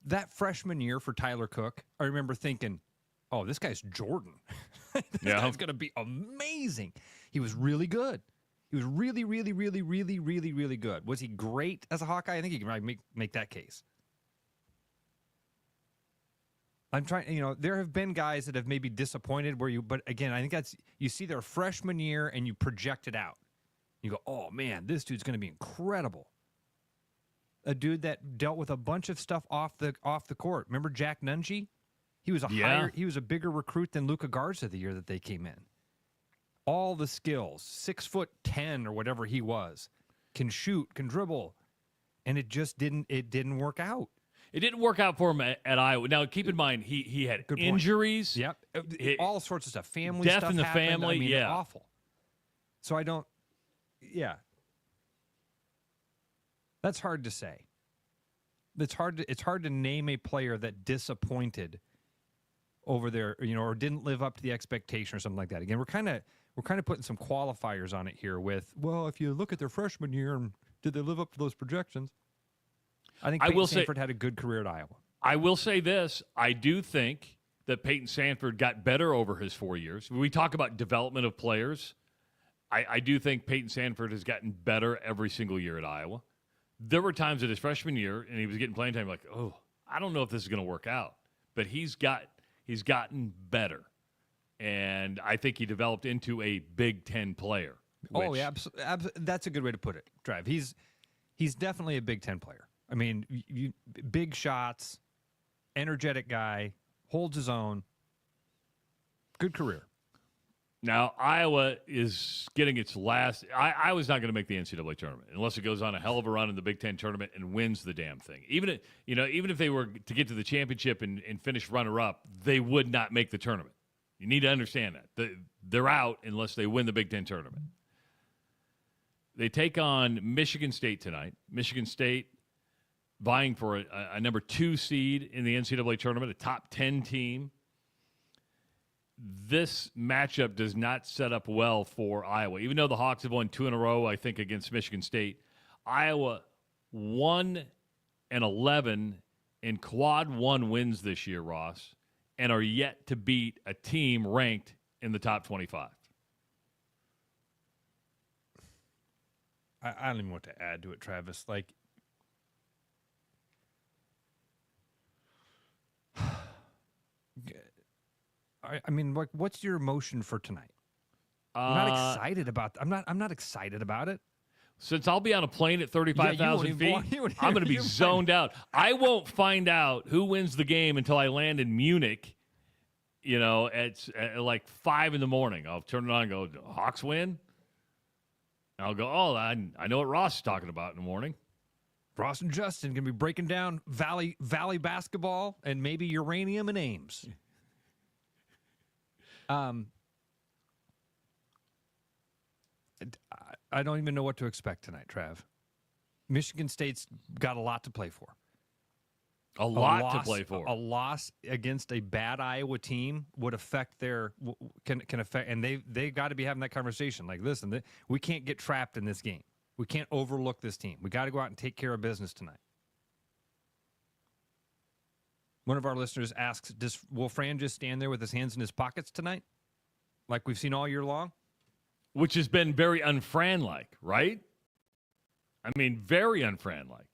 that freshman year for Tyler Cook, I remember thinking, "Oh, this guy's Jordan. This guy's going to be amazing." He was really good. He was really, really, really, really, really, really good. Was he great as a Hawkeye? I think you can probably make that case. I'm trying. There have been guys that have maybe disappointed but again, I think that's you see their freshman year and you project it out. You go, oh, man, this dude's going to be incredible. A dude that dealt with a bunch of stuff off the court. Remember Jack Nungy? He was he was a bigger recruit than Luka Garza the year that they came in. All the skills, 6'10" or whatever he was, can shoot, can dribble, and it just didn't work out. It didn't work out for him at Iowa. Now, keep in mind, he had injuries. Yep, all sorts of stuff, family death stuff in the happened. family. I mean, awful. So I don't. Yeah. That's hard to say. It's hard to name a player that disappointed over there, or didn't live up to the expectation or something like that. Again, we're kind of putting some qualifiers on it here with, well, if you look at their freshman year, did they live up to those projections? I think Payton Sanford had a good career at Iowa. I will say this. I do think that Payton Sanford got better over his 4 years. When we talk about development of players, I do think Payton Sanford has gotten better every single year at Iowa. There were times in his freshman year, and he was getting playing time, like, oh, I don't know if this is going to work out. But he's gotten better. And I think he developed into a Big Ten player. Oh, yeah, that's a good way to put it, Trav. He's definitely a Big Ten player. I mean, big shots, energetic guy, holds his own. Good career. Now, Iowa is getting its last. Iowa's not going to make the NCAA tournament unless it goes on a hell of a run in the Big Ten tournament and wins the damn thing. Even if they were to get to the championship and finish runner-up, they would not make the tournament. You need to understand that. they're out unless they win the Big Ten tournament. They take on Michigan State tonight. Michigan State vying for a number 2 seed in the NCAA tournament, a top 10 team. This matchup does not set up well for Iowa. Even though the Hawks have won 2 in a row, I think, against Michigan State, Iowa 1-11 in quad 1 wins this year, Ross, and are yet to beat a team ranked in the top 25. I don't even know what to add to it, Travis. Like, I mean, like, what's your emotion for tonight? I'm not excited about. I'm not excited about it. Since I'll be on a plane at 35,000 feet, I'm going to be zoned out. I won't find out who wins the game until I land in Munich. You know, at like 5 in the morning. I'll turn it on and go, Hawks win? And I'll go, oh, I know what Ross is talking about in the morning. Ross and Justin going to be breaking down Valley basketball and maybe uranium and Ames. I don't even know what to expect tonight, Trav. Michigan State's got a lot to play for. A lot to play for. A loss against a bad Iowa team would affect can affect, and they got to be having that conversation. Like, listen, we can't get trapped in this game. We can't overlook this team. We got to go out and take care of business tonight. One of our listeners asks, will Fran just stand there with his hands in his pockets tonight, like we've seen all year long? Which has been very unfran-like, right? I mean, very unfran-like.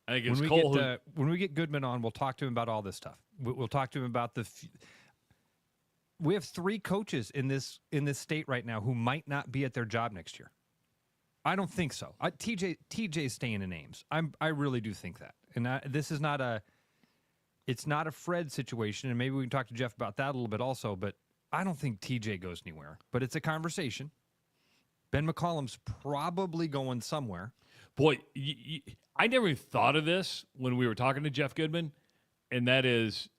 I think it's when we get Goodman on, we'll talk to him about all this stuff. We'll talk to him about we have 3 coaches in this state right now who might not be at their job next year. I don't think so. TJ's staying in Ames. I really do think that. And this is it's not a Fred situation, and maybe we can talk to Jeff about that a little bit also, but I don't think TJ goes anywhere. But it's a conversation. Ben McCollum's probably going somewhere. Boy, I never even thought of this when we were talking to Jeff Goodman, and that is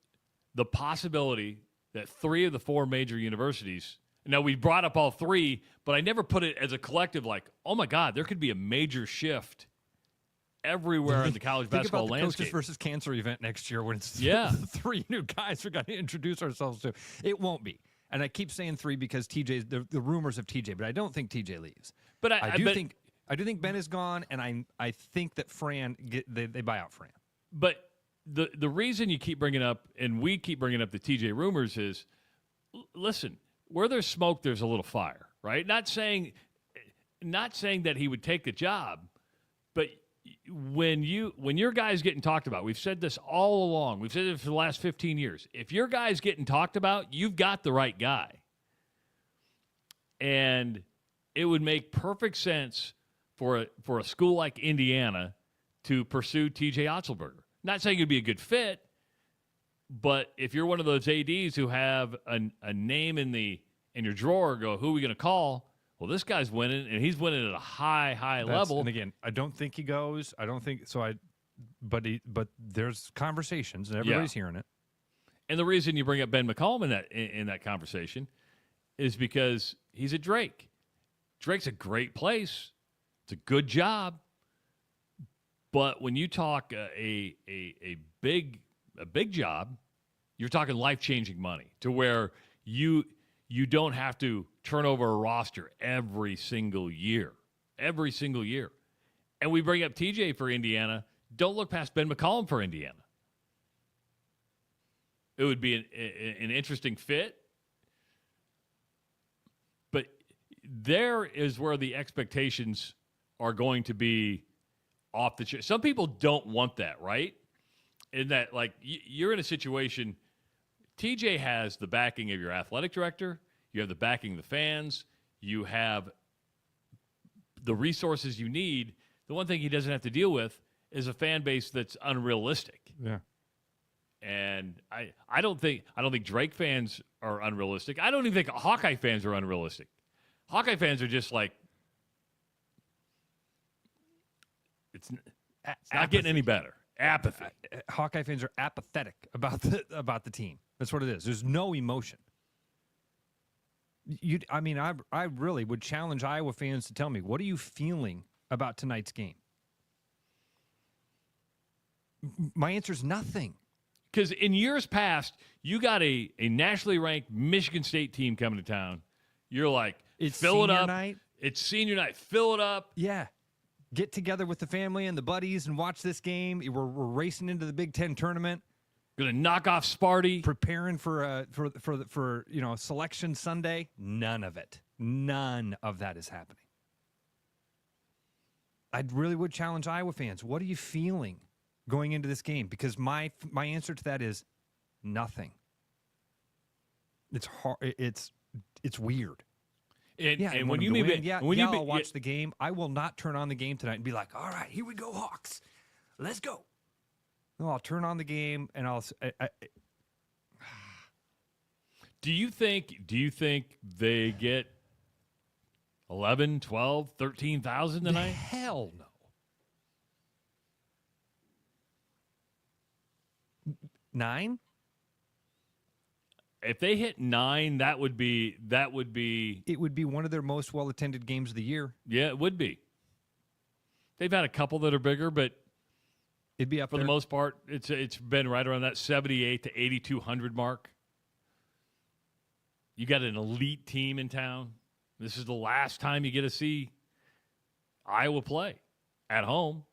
the possibility that 3 of the 4 major universities, now we brought up all 3, but I never put it as a collective like, oh my God, there could be a major shift everywhere in the college basketball landscape. landscape. Coaches versus Cancer event next year when it's 3 new guys we're going to introduce ourselves to. It won't be. And I keep saying 3 because the rumors of TJ, but I don't think TJ leaves. But I do think Ben is gone, and I think that they buy out Fran. But the reason you keep bringing up, and we keep bringing up the TJ rumors is, listen, where there's smoke, there's a little fire, right? Not saying that he would take the job, but when your guy's getting talked about, we've said this all along. We've said it for the last 15 years. If your guy's getting talked about, you've got the right guy. And it would make perfect sense for a school like Indiana to pursue TJ Otzelberger. Not saying it'd be a good fit, but if you're one of those ADs who have a name in your drawer, go, who are we going to call? Well, this guy's winning, and he's winning at a high level. And again, I don't think he goes. I don't think so. But there's conversations, and everybody's hearing it. And the reason you bring up Ben McCollum in that conversation is because he's at Drake. Drake's a great place. It's a good job. But when you talk a big job, you're talking life-changing money to where you don't have to turn over a roster every single year. Every single year. And we bring up TJ for Indiana. Don't look past Ben McCollum for Indiana. It would be an interesting fit. But there is where the expectations are going to be off the chair. Some people don't want that, right? In that, like, you're in a situation, TJ has the backing of your athletic director, you have the backing of the fans, you have the resources you need. The one thing he doesn't have to deal with is a fan base that's unrealistic. Yeah. And I don't think Drake fans are unrealistic. I don't even think Hawkeye fans are unrealistic. Hawkeye fans are just like, it's not getting any better. Apathy. Hawkeye fans are apathetic about the team. That's what it is. There's no emotion. I really would challenge Iowa fans to tell me, what are you feeling about tonight's game? My answer is nothing. Because in years past, you got a nationally ranked Michigan State team coming to town. You're like, It's fill it senior up. night. It's senior night. Fill it up. Yeah. Get together with the family and the buddies and watch this game. We're racing into the Big Ten tournament. Gonna knock off Sparty. Preparing for Selection Sunday. None of it. None of that is happening. I really would challenge Iowa fans. What are you feeling going into this game? Because my answer to that is nothing. It's hard. It's weird. And when you mean I'll watch the game. I will not turn on the game tonight and be like, all right, here we go, Hawks. Let's go. No, I'll turn on the game and I'll. Do you think they get 11, 12, 13,000 tonight? Hell no. 9? If they hit 9, that would be. It would be one of their most well-attended games of the year. Yeah, it would be. They've had a couple that are bigger, but it'd be up for there. the most part. It's been right around that 78 to 8,200 mark. You got an elite team in town. This is the last time you get to see Iowa play at home,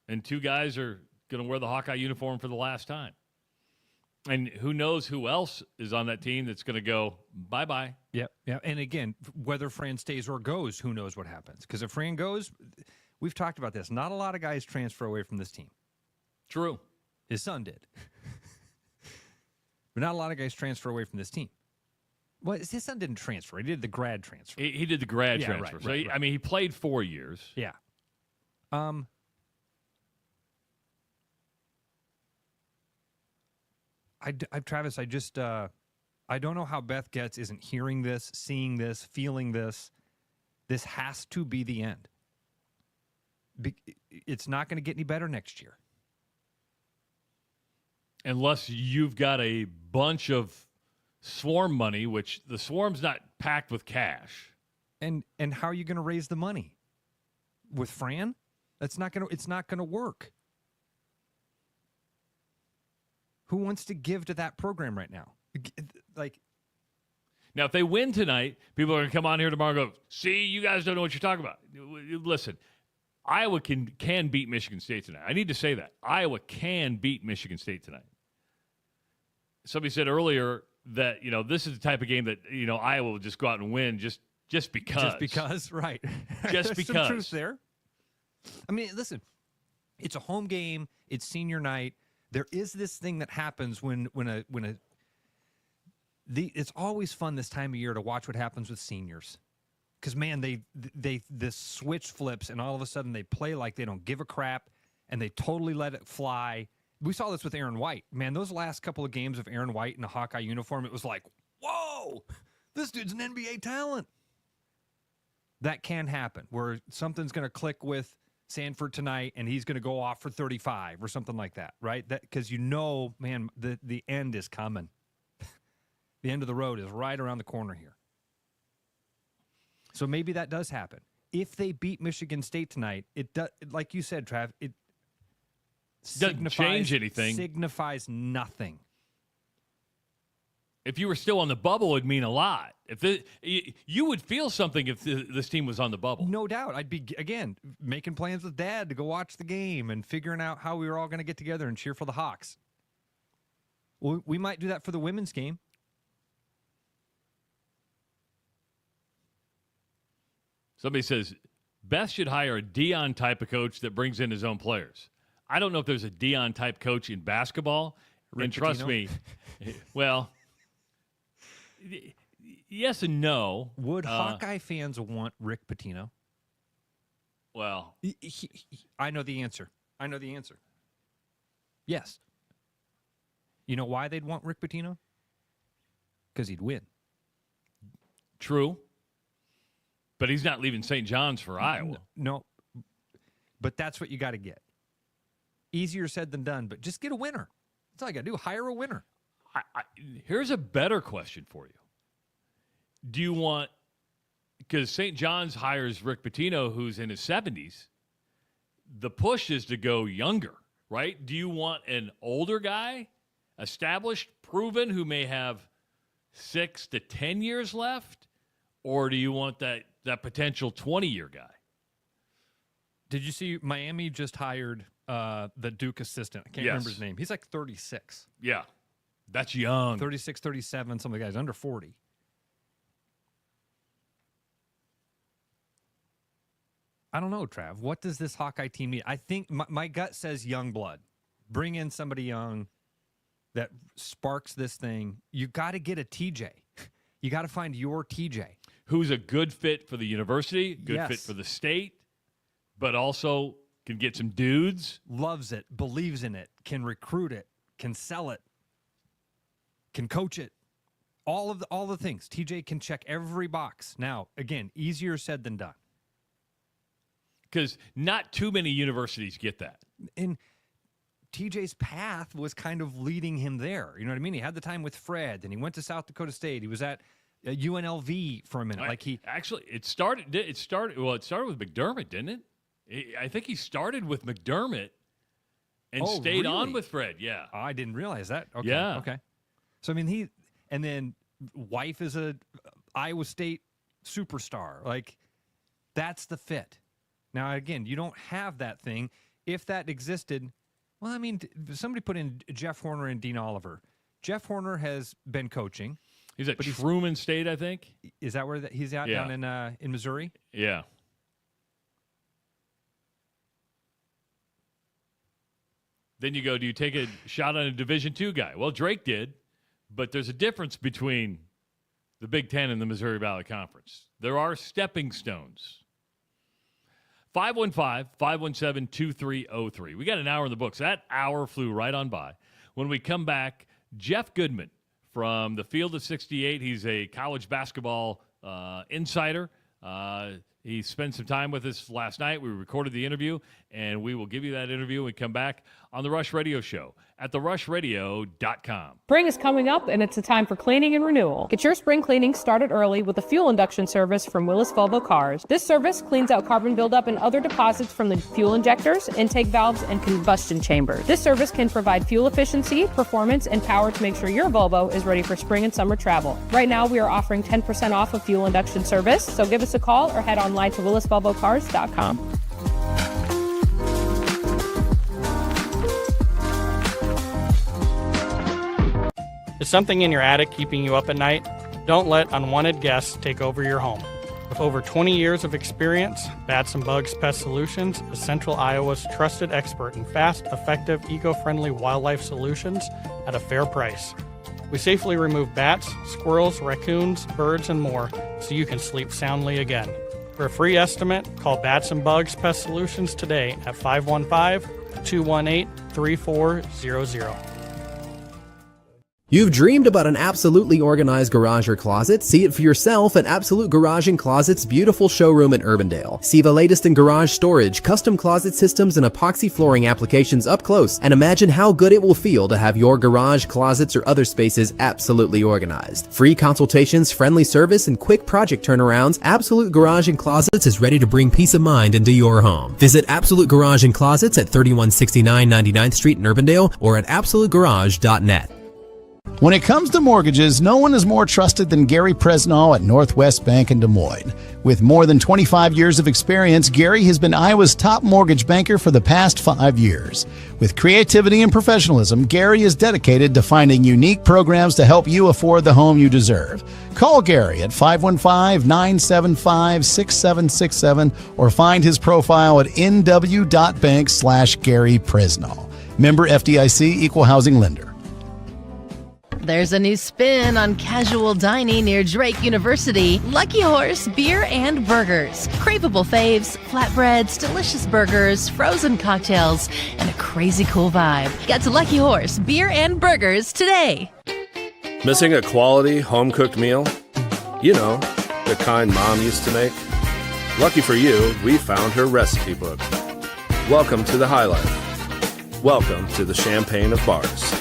and two guys are going to wear the Hawkeye uniform for the last time. And who knows who else is on that team that's going to go bye-bye. Yep. Yeah. And again, whether Fran stays or goes, who knows what happens? Because if Fran goes, we've talked about this. Not a lot of guys transfer away from this team. True. His son did. But not a lot of guys transfer away from this team. Well, his son didn't transfer. He did the grad transfer. He did the grad transfer. Right. I mean, he played 4 years. Yeah. Travis, I don't know how Beth Getz isn't hearing this, seeing this, feeling this. This has to be the end. It's not going to get any better next year. Unless you've got a bunch of swarm money, which the swarm's not packed with cash. And how are you going to raise the money? With Fran? It's not going to work. Who wants to give to that program right now? Now, if they win tonight, people are going to come on here tomorrow and go, see, you guys don't know what you're talking about. Listen, Iowa can beat Michigan State tonight. I need to say that. Iowa can beat Michigan State tonight. Somebody said earlier that, this is the type of game that, Iowa will just go out and win just because. Just because, right. Just because. Some truth there. I mean, listen, it's a home game. It's senior night. There is this thing that happens it's always fun this time of year to watch what happens with seniors. Because, man, this switch flips, and all of a sudden they play like they don't give a crap, and they totally let it fly. We saw this with Aaron White. Man, those last couple of games of Aaron White in a Hawkeye uniform, it was like, whoa, this dude's an NBA talent. That can happen, where something's going to click with Sanford tonight, and he's going to go off for 35 or something like that, right? Because man, the end is coming. The end of the road is right around the corner here. So maybe that does happen. If they beat Michigan State tonight, it does, like you said, Trav, it doesn't change anything. Signifies nothing. If you were still on the bubble, it'd mean a lot. You would feel something if this team was on the bubble. No doubt. I'd be, again, making plans with Dad to go watch the game and figuring out how we were all going to get together and cheer for the Hawks. Well, we might do that for the women's game. Somebody says, Beth should hire a Dion type of coach that brings in his own players. I don't know if there's a Dion type coach in basketball. And trust me, well, yes and no. Would Hawkeye fans want Rick Pitino? Well, I know the answer. Yes. You know why they'd want Rick Pitino? Because he'd win. True. But he's not leaving St. John's for Iowa. No. But that's what you got to get. Easier said than done, but just get a winner. That's all you got to do. Hire a winner. Here's a better question for you. Do you want, because St. John's hires Rick Pitino, who's in his 70s, the push is to go younger, right? Do you want an older guy, established, proven, who may have 6 to 10 years left? Or do you want that potential 20-year guy? Did you see Miami just hired the Duke assistant? I can't remember his name. He's like 36. Yeah, that's young. 36, 37, some of the guys under 40. I don't know, Trav. What does this Hawkeye team need? I think my gut says young blood. Bring in somebody young that sparks this thing. You got to get a TJ. You got to find your TJ. Who's a good fit for the university, good fit for the state, but also can get some dudes. Loves it, believes in it, can recruit it, can sell it, can coach it. All the things. TJ can check every box. Now, again, easier said than done. Because not too many universities get that. And TJ's path was kind of leading him there. You know what I mean? He had the time with Fred, and he went to South Dakota State. He was at UNLV for a minute. It started with McDermott, didn't it? I think he started with McDermott and stayed on with Fred. Yeah. Oh, I didn't realize that. Okay. Yeah. Okay. So I mean, and then wife is a Iowa State superstar. Like, that's the fit. Now, again, you don't have that thing. If that existed, well, I mean, somebody put in Jeff Horner and Dean Oliver. Jeff Horner has been coaching. He's at Truman State, I think. Is that where he's at down in Missouri? Yeah. Then you go, do you take a shot on a Division II guy? Well, Drake did, but there's a difference between the Big Ten and the Missouri Valley Conference. There are stepping stones. 515-517-2303. We got an hour in the books. That hour flew right on by. When we come back, Jeff Goodman from the Field of 68. He's a college basketball insider. He spent some time with us last night. We recorded the interview, and we will give you that interview when we come back on The Rush Radio Show at therushradio.com. Spring is coming up, and it's a time for cleaning and renewal. Get your spring cleaning started early with a fuel induction service from Willis Volvo Cars. This service cleans out carbon buildup and other deposits from the fuel injectors, intake valves, and combustion chambers. This service can provide fuel efficiency, performance, and power to make sure your Volvo is ready for spring and summer travel. Right now, we are offering 10% off a fuel induction service, so give us a call or head online to willisvolvocars.com. Is something in your attic keeping you up at night? Don't let unwanted guests take over your home. With over 20 years of experience, Bats and Bugs Pest Solutions is Central Iowa's trusted expert in fast, effective, eco-friendly wildlife solutions at a fair price. We safely remove bats, squirrels, raccoons, birds, and more so you can sleep soundly again. For a free estimate, call Bats and Bugs Pest Solutions today at 515-218-3400. You've dreamed about an absolutely organized garage or closet? See it for yourself at Absolute Garage and Closet's beautiful showroom in Urbandale. See the latest in garage storage, custom closet systems, and epoxy flooring applications up close, and imagine how good it will feel to have your garage, closets, or other spaces absolutely organized. Free consultations, friendly service, and quick project turnarounds, Absolute Garage and Closets is ready to bring peace of mind into your home. Visit Absolute Garage and Closets at 3169 99th Street in Urbandale or at absolutegarage.net. When it comes to mortgages, no one is more trusted than Gary Presnall at Northwest Bank in Des Moines. With more than 25 years of experience, Gary has been Iowa's top mortgage banker for the past 5 years. With creativity and professionalism, Gary is dedicated to finding unique programs to help you afford the home you deserve. Call Gary at 515-975-6767 or find his profile at nw.bank/Gary Presnall. Member FDIC, Equal Housing Lender. There's a new spin on casual dining near Drake University. Lucky Horse Beer and Burgers. Craveable faves, flatbreads, delicious burgers, frozen cocktails, and a crazy cool vibe. Get to Lucky Horse Beer and Burgers today. Missing a quality, home-cooked meal? You know, the kind Mom used to make? Lucky for you, we found her recipe book. Welcome to the High Life. Welcome to the Champagne of Bars.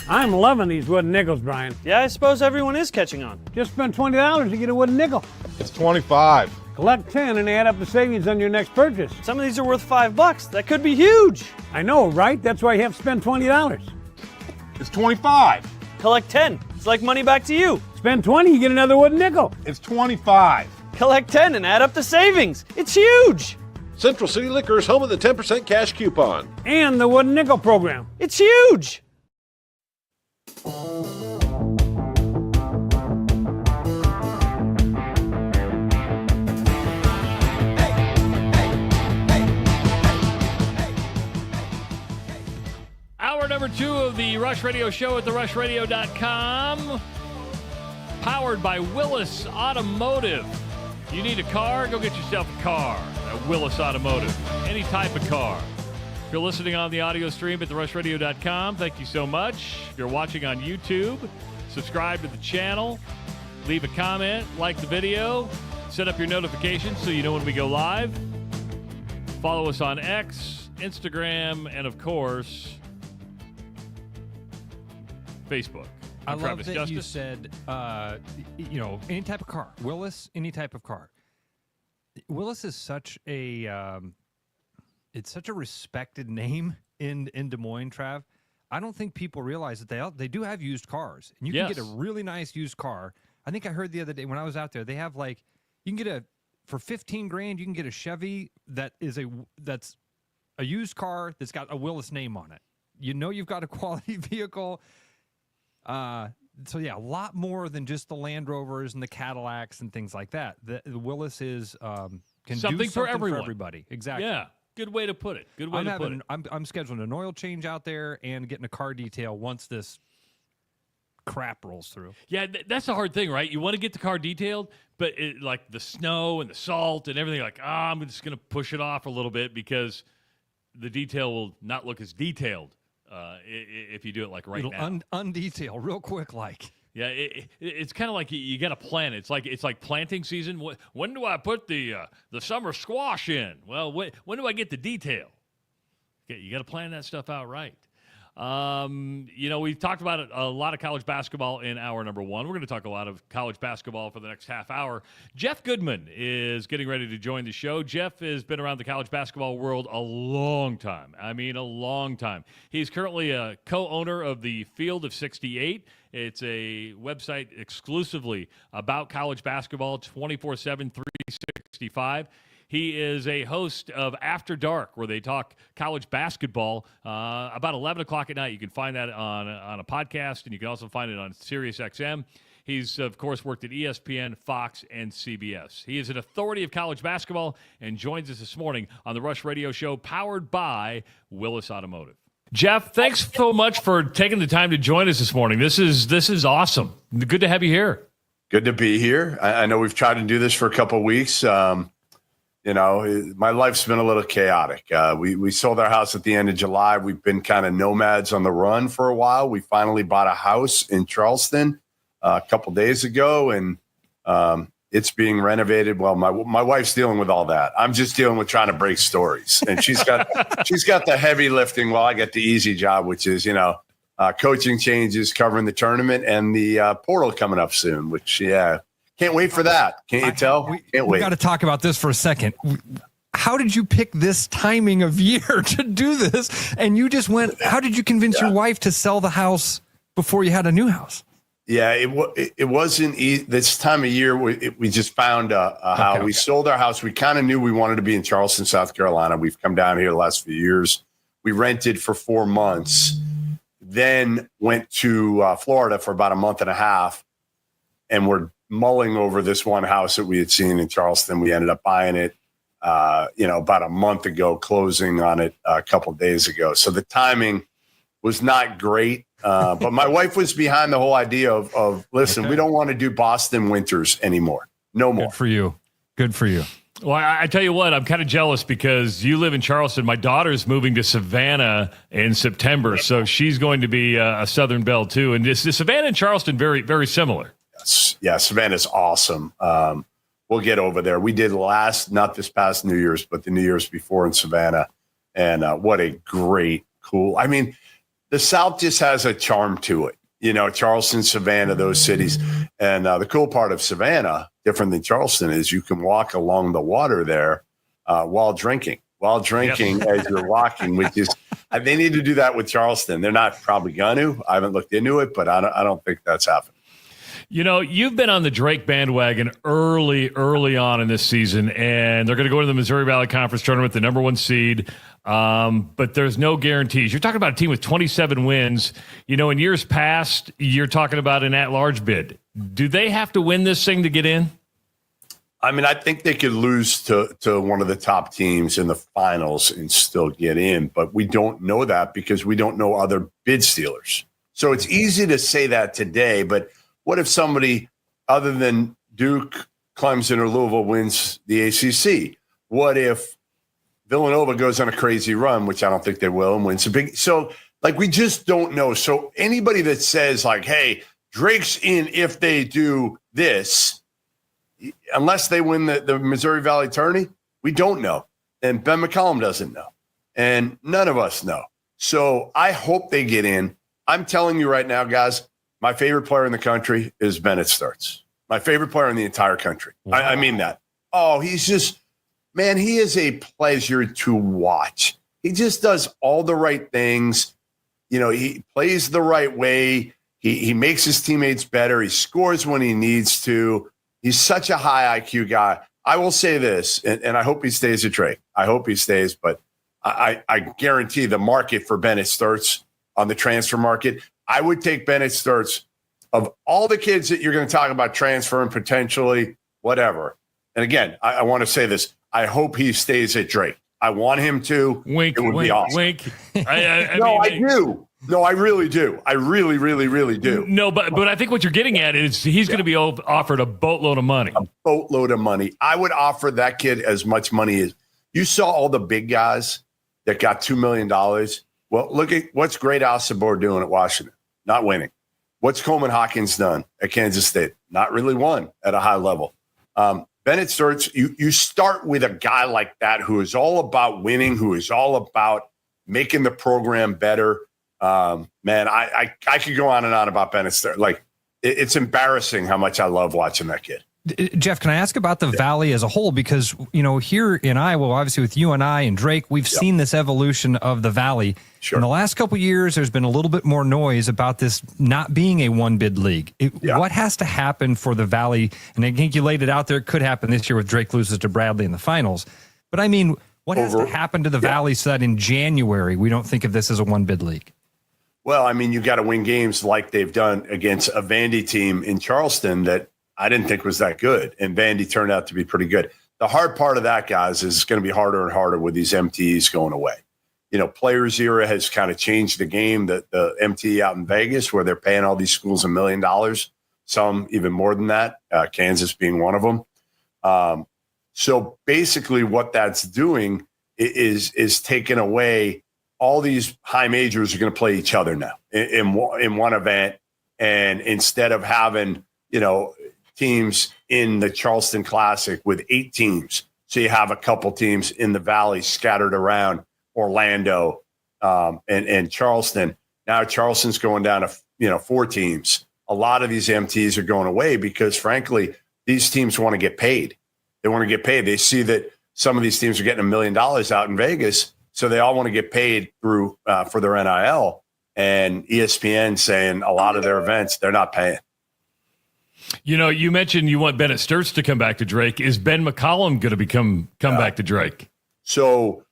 I'm loving these wooden nickels, Brian. Yeah, I suppose everyone is catching on. Just spend $20 to get a wooden nickel. It's $25. Collect 10 and add up the savings on your next purchase. Some of these are worth $5. That could be huge. I know, right? That's why you have to spend $20. It's $25. Collect 10. It's like money back to you. Spend 20, you get another wooden nickel. It's $25. Collect 10 and add up the savings. It's huge. Central City Liquor is home of the 10% cash coupon. And the wooden nickel program. It's huge. Hour number 2 of the Rush Radio Show at therushradio.com. Powered by Willis Automotive. You need a car? Go get yourself a car at Willis Automotive. Any type of car. If you're listening on the audio stream at therushradio.com, thank you so much. If you're watching on YouTube, subscribe to the channel. Leave a comment, like the video. Set up your notifications so you know when we go live. Follow us on X, Instagram, and of course, Facebook. I I'm love Travis that Justice. you said, any type of car. Willis, any type of car. Willis is such a, it's such a respected name in Des Moines, Trav. I don't think people realize that they do have used cars, and you can get a really nice used car. I think I heard the other day when I was out there, they have you can get for $15,000, you can get a Chevy that's a used car that's got a Willis name on it. You know you've got a quality vehicle. So yeah, a lot more than just the Land Rovers and the Cadillacs and things like that. The Willis is can something do something for everyone. for everybody. Exactly. Yeah, good way to put it. Good way to put it. I'm scheduling an oil change out there and getting a car detail once this crap rolls through. Yeah, that's the hard thing, right? You want to get the car detailed, but like the snow and the salt and everything, I'm just going to push it off a little bit because the detail will not look as detailed if you do it right It'll now. undetail real quick, Yeah, it's kind of like you got to plan it. It's like planting season. When do I put the summer squash in? Well, when do I get the detail? Okay, you got to plan that stuff out right. We've talked about a lot of college basketball in hour number 1. We're going to talk a lot of college basketball for the next half hour. Jeff Goodman is getting ready to join the show. Jeff has been around the college basketball world a long time. I mean, a long time. He's currently a co-owner of the Field of 68. It's a website exclusively about college basketball, 24/7, 365. He is a host of After Dark, where they talk college basketball about 11 o'clock at night. You can find that on a podcast, and you can also find it on SiriusXM. He's, of course, worked at ESPN, Fox, and CBS. He is an authority of college basketball and joins us this morning on the Rush Radio Show, powered by Willis Automotive. Jeff, thanks so much for taking the time to join us this morning. This is awesome. Good to have you here. Good to be here. I know we've tried to do this for a couple of weeks. My life's been a little chaotic. We sold our house at the end of July. We've been kind of nomads on the run for a while. We finally bought a house in Charleston a couple days ago, and it's being renovated. Well, my wife's dealing with all that. I'm just dealing with trying to break stories, and she's got the heavy lifting while I get the easy job, which is coaching changes, covering the tournament, and the portal coming up soon. Which can't wait for that. Can't you tell? Can't wait. We got to talk about this for a second. How did you pick this timing of year to do this? And you just went, how did you convince your wife to sell the house before you had a new house? Yeah, it wasn't this time of year. We just found a house. We sold our house. We kind of knew we wanted to be in Charleston, South Carolina. We've come down here the last few years. We rented for 4 months, then went to Florida for about a month and a half, and we're mulling over this one house that we had seen in Charleston. We ended up buying it, about a month ago, closing on it a couple of days ago. So the timing was not great. But my wife was behind the whole idea of listen, we don't want to do Boston winters anymore. No more. Good for you. Good for you. Well, I tell you what, I'm kind of jealous because you live in Charleston. My daughter's moving to Savannah in September, so she's going to be a Southern Belle too. And this Savannah and Charleston, very, very similar. Yeah, Savannah's awesome. We'll get over there. We did not this past New Year's, but the New Year's before in Savannah. And what a great, cool. I mean, the South just has a charm to it. You know, Charleston, Savannah, those cities. And the cool part of Savannah, different than Charleston, is you can walk along the water there while drinking. As you're walking, which is they need to do that with Charleston. They're not probably going to. I haven't looked into it, but I don't think that's happening. You know, you've been on the Drake bandwagon early on in this season, and they're going to go to the Missouri Valley Conference Tournament, the number 1 seed. But there's no guarantees. You're talking about a team with 27 wins. You know, in years past, you're talking about an at-large bid. Do they have to win this thing to get in? I mean, I think they could lose to one of the top teams in the finals and still get in, but we don't know that because we don't know other bid stealers. So it's easy to say that today, but what if somebody other than Duke, Clemson, or Louisville wins the ACC? What if Villanova goes on a crazy run, which I don't think they will, and wins a big – so, like, we just don't know. So anybody that says, like, hey, Drake's in if they do this – unless they win the Missouri Valley tourney, we don't know. And Ben McCollum doesn't know. And none of us know. So I hope they get in. I'm telling you right now, guys, my favorite player in the country is Bennett Starts. My favorite player in the entire country. Wow. I mean that. Oh, he's just, man, he is a pleasure to watch. He just does all the right things. You know, he plays the right way. He makes his teammates better. He scores when he needs to. He's such a high IQ guy. I will say this, and I hope he stays at Drake. I hope he stays, but I guarantee the market for Bennett Starts on the transfer market, I would take Bennett Starts of all the kids that you're going to talk about transferring potentially, whatever. And again, I want to say this. I hope he stays at Drake. I want him to. Wink, it would wink, be awesome. wink. I do. No, I really do. I really, really, really do. No, but I think what you're getting at is he's going to be offered a boatload of money. A boatload of money. I would offer that kid as much money as you saw all the big guys that got $2 million. Well, look at what's Great Otzelberger doing at Washington, not winning. What's Coleman Hawkins done at Kansas State? Not really won at a high level. Bennett Starts, you start with a guy like that who is all about winning, who is all about making the program better. Man, I could go on and on about Bennett Starts. Like, it's embarrassing how much I love watching that kid. Jeff, can I ask about the Valley as a whole? Because, you know, here in Iowa, obviously with you and I and Drake, we've seen this evolution of the Valley. Sure. In the last couple of years, there's been a little bit more noise about this not being a one-bid league. What has to happen for the Valley? And I think you laid it out there. It could happen this year with Drake loses to Bradley in the finals. But, I mean, what has to happen to the Valley so that in January we don't think of this as a one-bid league? Well, I mean, you got to win games like they've done against a Vandy team in Charleston that I didn't think was that good, and Vandy turned out to be pretty good. The hard part of that, guys, is it's going to be harder and harder with these MTEs going away. You know, Players Era has kind of changed the game. The MTE out in Vegas, where they're paying all these schools $1 million, some even more than that, Kansas being one of them. So basically what that's doing is taking away all these high majors are going to play each other now in one event. And instead of having, you know, teams in the Charleston Classic with 8 teams, so you have a couple teams in the Valley scattered around Orlando and Charleston. Now Charleston's going down to 4 teams. A lot of these MTs are going away because, frankly, these teams want to get paid. They want to get paid. They see that some of these teams are getting $1 million out in Vegas, so they all want to get paid through for their NIL. And ESPN saying a lot of their events they're not paying. You know, you mentioned you want Bennett Starts to come back to Drake. Is Ben McCollum going to come back to Drake? So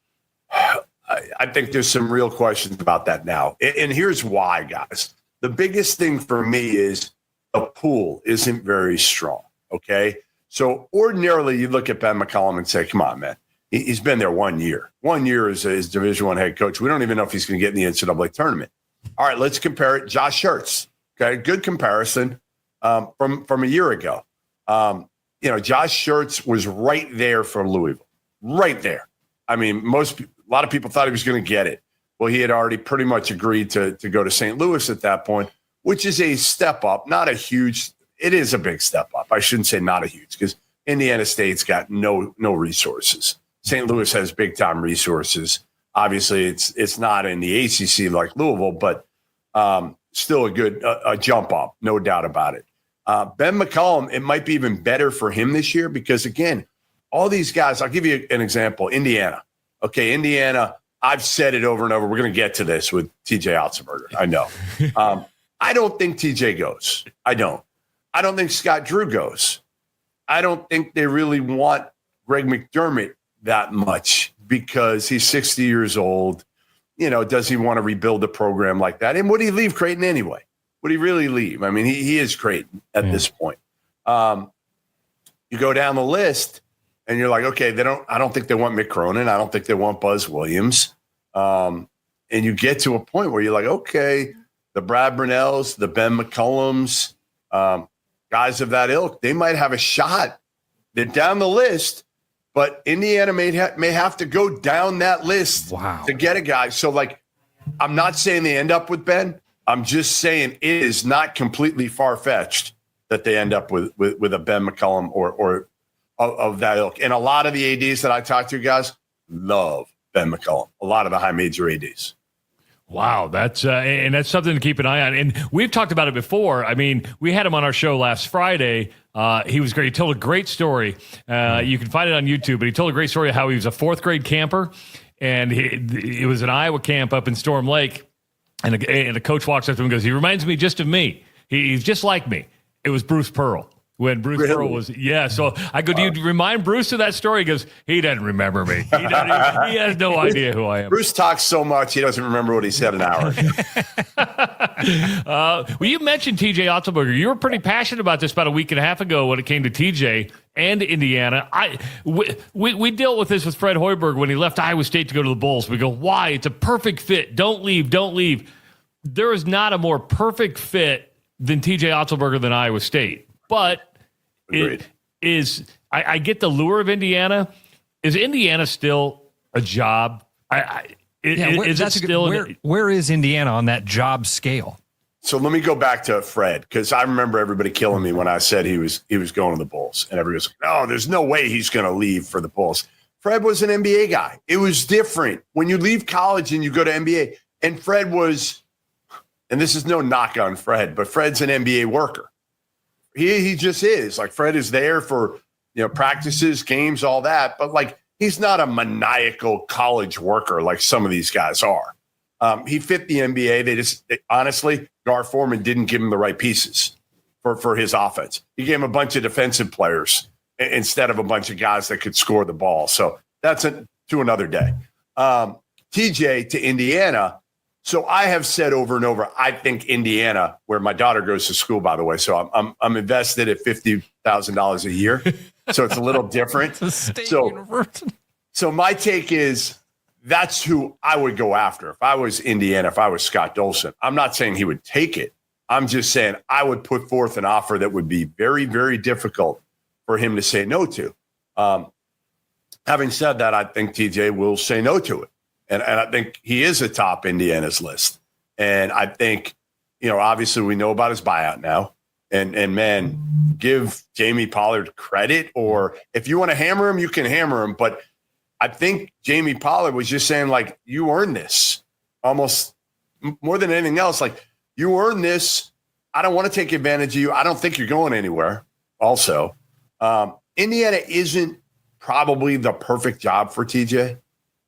I think there's some real questions about that now. And here's why, guys. The biggest thing for me is the pool isn't very strong, okay? So ordinarily you look at Ben McCollum and say, come on, man. He's been there 1 year. 1 year as Division I head coach. We don't even know if he's going to get in the NCAA tournament. All right, let's compare it. Josh Schertz, okay? Good comparison. From a year ago. You know, Josh Schertz was right there for Louisville, right there. I mean, a lot of people thought he was going to get it. Well, he had already pretty much agreed to go to St. Louis at that point, which is a step up, not a huge. It is a big step up. I shouldn't say not a huge because Indiana State's got no resources. St. Louis has big time resources. Obviously, it's not in the ACC like Louisville, but still a good jump up, no doubt about it. Ben McCollum, it might be even better for him this year because, again, all these guys, I'll give you an example. Indiana. Okay, Indiana, I've said it over and over. We're going to get to this with TJ Otzelberger. I know. I don't think TJ goes. I don't think Scott Drew goes. I don't think they really want Greg McDermott that much because he's 60 years old. You know, does he want to rebuild a program like that? And would he leave Creighton anyway? Would he really leave? I mean, he is Creighton at this point. You go down the list and you're like, okay, I don't think they want Mick Cronin. I don't think they want Buzz Williams. And you get to a point where you're like, okay, the Brad Brunells, the Ben McCollums, guys of that ilk, they might have a shot. They're down the list, but Indiana may have to go down that list to get a guy. So, like, I'm not saying they end up with Ben. I'm just saying it is not completely far-fetched that they end up with a Ben McCollum or of that ilk. And a lot of the ADs that I talk to, guys, love Ben McCollum. A lot of the high major ADs. Wow, that's something to keep an eye on. And we've talked about it before. I mean, we had him on our show last Friday. He was great. He told a great story. You can find it on YouTube, but he told a great story of how he was a fourth grade camper, and it was an Iowa camp up in Storm Lake. And the coach walks up to him and goes, "He reminds me just of me. He's just like me." It was Bruce Pearl. When Bruce Pearl was, so I go, do you remind Bruce of that story? He goes, he doesn't remember me. He has no idea who I am. Bruce talks so much, he doesn't remember what he said an hour ago. Well, you mentioned TJ Otzelbeger. You were pretty passionate about this about a week and a half ago when it came to TJ and Indiana. We dealt with this with Fred Hoiberg when he left Iowa State to go to the Bulls. We go, why? It's a perfect fit. Don't leave. There is not a more perfect fit than TJ Otzelbeger than Iowa State. But it is, I get the lure of Indiana. Is Indiana still a job? Where is Indiana on that job scale? So let me go back to Fred, because I remember everybody killing me when I said he was going to the Bulls. And everybody was like, no, there's no way he's going to leave for the Bulls. Fred was an NBA guy. It was different. When you leave college and you go to NBA, and Fred was, and this is no knock on Fred, but Fred's an NBA worker. He just is. Like, Fred is there for, practices, games, all that. But, like, he's not a maniacal college worker like some of these guys are. He fit the NBA. Honestly, Gar Forman didn't give him the right pieces for his offense. He gave him a bunch of defensive players instead of a bunch of guys that could score the ball. So that's to another day. TJ to Indiana. So I have said over and over, I think Indiana, where my daughter goes to school, by the way, so I'm invested at $50,000 a year, so it's a little different. So my take is that's who I would go after if I was Indiana, if I was Scott Dolson. I'm not saying he would take it. I'm just saying I would put forth an offer that would be very, very difficult for him to say no to. Having said that, I think TJ will say no to it. And I think he is atop Indiana's list. And I think, obviously we know about his buyout now. And man, give Jamie Pollard credit. Or if you want to hammer him, you can hammer him. But I think Jamie Pollard was just saying, like, you earned this almost more than anything else. Like, you earned this. I don't want to take advantage of you. I don't think you're going anywhere. Also, Indiana isn't probably the perfect job for TJ.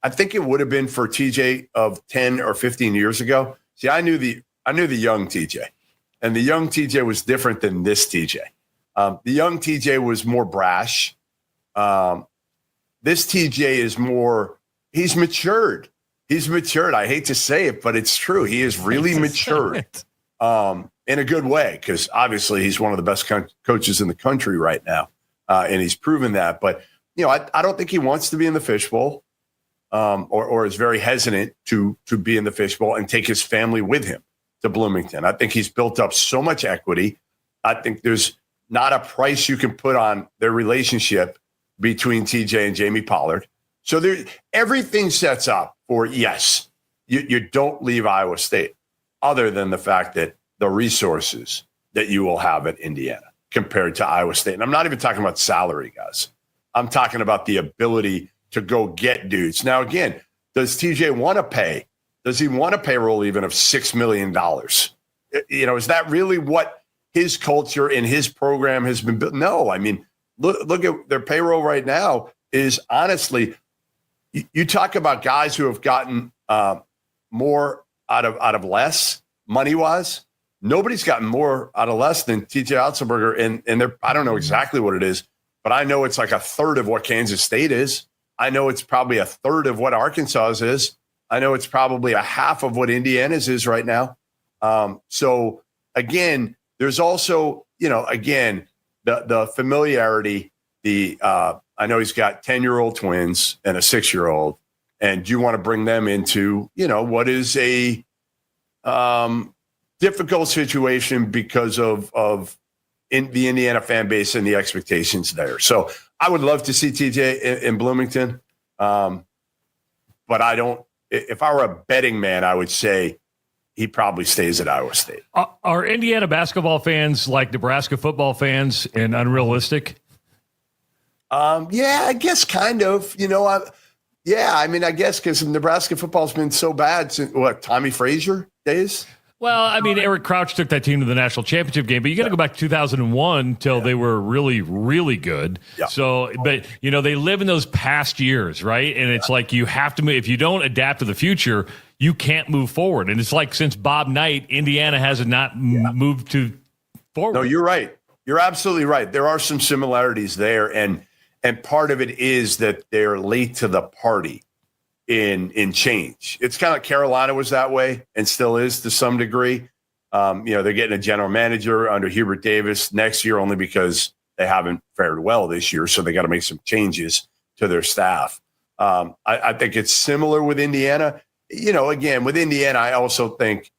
I think it would have been for TJ of 10 or 15 years ago. See, I knew the young TJ, and the young TJ was different than this TJ. The young TJ was more brash. This TJ is more, he's matured. I hate to say it, but it's true. He is really matured in a good way, because obviously he's one of the best coaches in the country right now, and he's proven that. But, I don't think he wants to be in the fishbowl. Or is very hesitant to be in the fishbowl and take his family with him to Bloomington. I think he's built up so much equity. I think there's not a price you can put on their relationship between TJ and Jamie Pollard. So everything sets up for, yes, you don't leave Iowa State, other than the fact that the resources that you will have at Indiana compared to Iowa State. And I'm not even talking about salary, guys. I'm talking about the ability to go get dudes. Now, again, Does TJ want to pay? Does he want a payroll even of $6 million? Is that really what his culture and his program has been built? No, I mean, look at their payroll right now is honestly, you talk about guys who have gotten more out of less money-wise. Nobody's gotten more out of less than TJ Otzelberger, and they're, I don't know exactly what it is, but I know it's like a third of what Kansas State is. I know it's probably a third of what Arkansas is. I know it's probably a half of what Indiana's is right now. So again, there's also, again, the familiarity, I know he's got 10-year-old twins and a 6-year-old, and do you want to bring them into, what is a difficult situation because of the Indiana fan base and the expectations there. So I would love to see TJ in Bloomington. But I don't, if I were a betting man, I would say he probably stays at Iowa State. Are Indiana basketball fans like Nebraska football fans and unrealistic? Yeah, I guess kind of, I guess because Nebraska football's been so bad since Tommy Frazier days. Well, I mean, Eric Crouch took that team to the national championship game, but you got to go back to 2001 till they were really, really good. Yeah. So, but they live in those past years, right? And it's like you have to move. If you don't adapt to the future, you can't move forward. And it's like since Bob Knight, Indiana has not moved forward. No, you're right. You're absolutely right. There are some similarities there, and part of it is that they're late to the party in change. It's kind of like Carolina was that way and still is to some degree. They're getting a general manager under Hubert Davis next year only because they haven't fared well this year, so they got to make some changes to their staff. I think it's similar with Indiana. Again, with Indiana, I also think,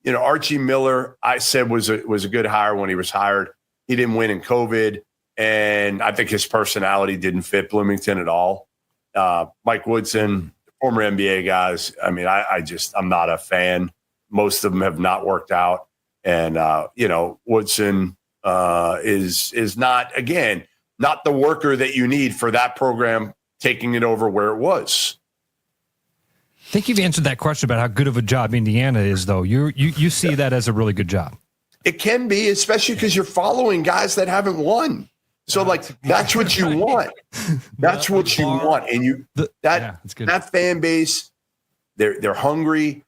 Archie Miller, I said was a good hire when he was hired. He didn't win in COVID, and I think his personality didn't fit Bloomington at all. Mike Woodson, former NBA guys. I mean, I'm not a fan. Most of them have not worked out. And, Woodson is not, again, not the worker that you need for that program taking it over where it was. I think you've answered that question about how good of a job Indiana is, though. You see that as a really good job. It can be, especially because you're following guys that haven't won. So that's what you want. That's what you want. And that fan base, they're hungry.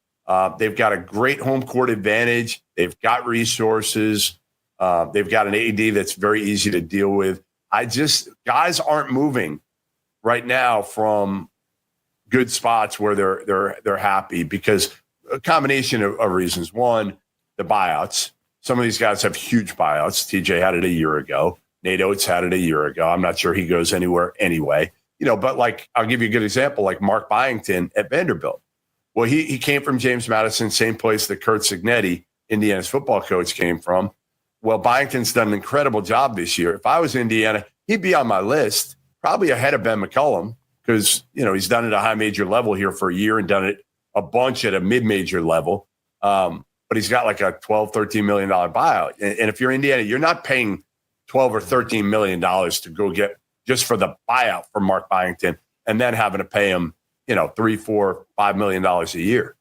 They've got a great home court advantage. They've got resources. They've got an AD that's very easy to deal with. Guys aren't moving right now from good spots where they're happy because a combination of reasons. One, the buyouts. Some of these guys have huge buyouts. TJ had it a year ago. Nate Oates had it a year ago. I'm not sure he goes anywhere anyway. But I'll give you a good example, like Mark Byington at Vanderbilt. Well, he came from James Madison, same place that Kurt Cignetti, Indiana's football coach, came from. Well, Byington's done an incredible job this year. If I was Indiana, he'd be on my list, probably ahead of Ben McCullum because, he's done it at a high major level here for a year and done it a bunch at a mid-major level. But he's got like a $12, $13 million buyout. And if you're Indiana, you're not paying $12 or $13 million to go get just for the buyout for Mark Byington and then having to pay him, $3, $4, $5 million a year.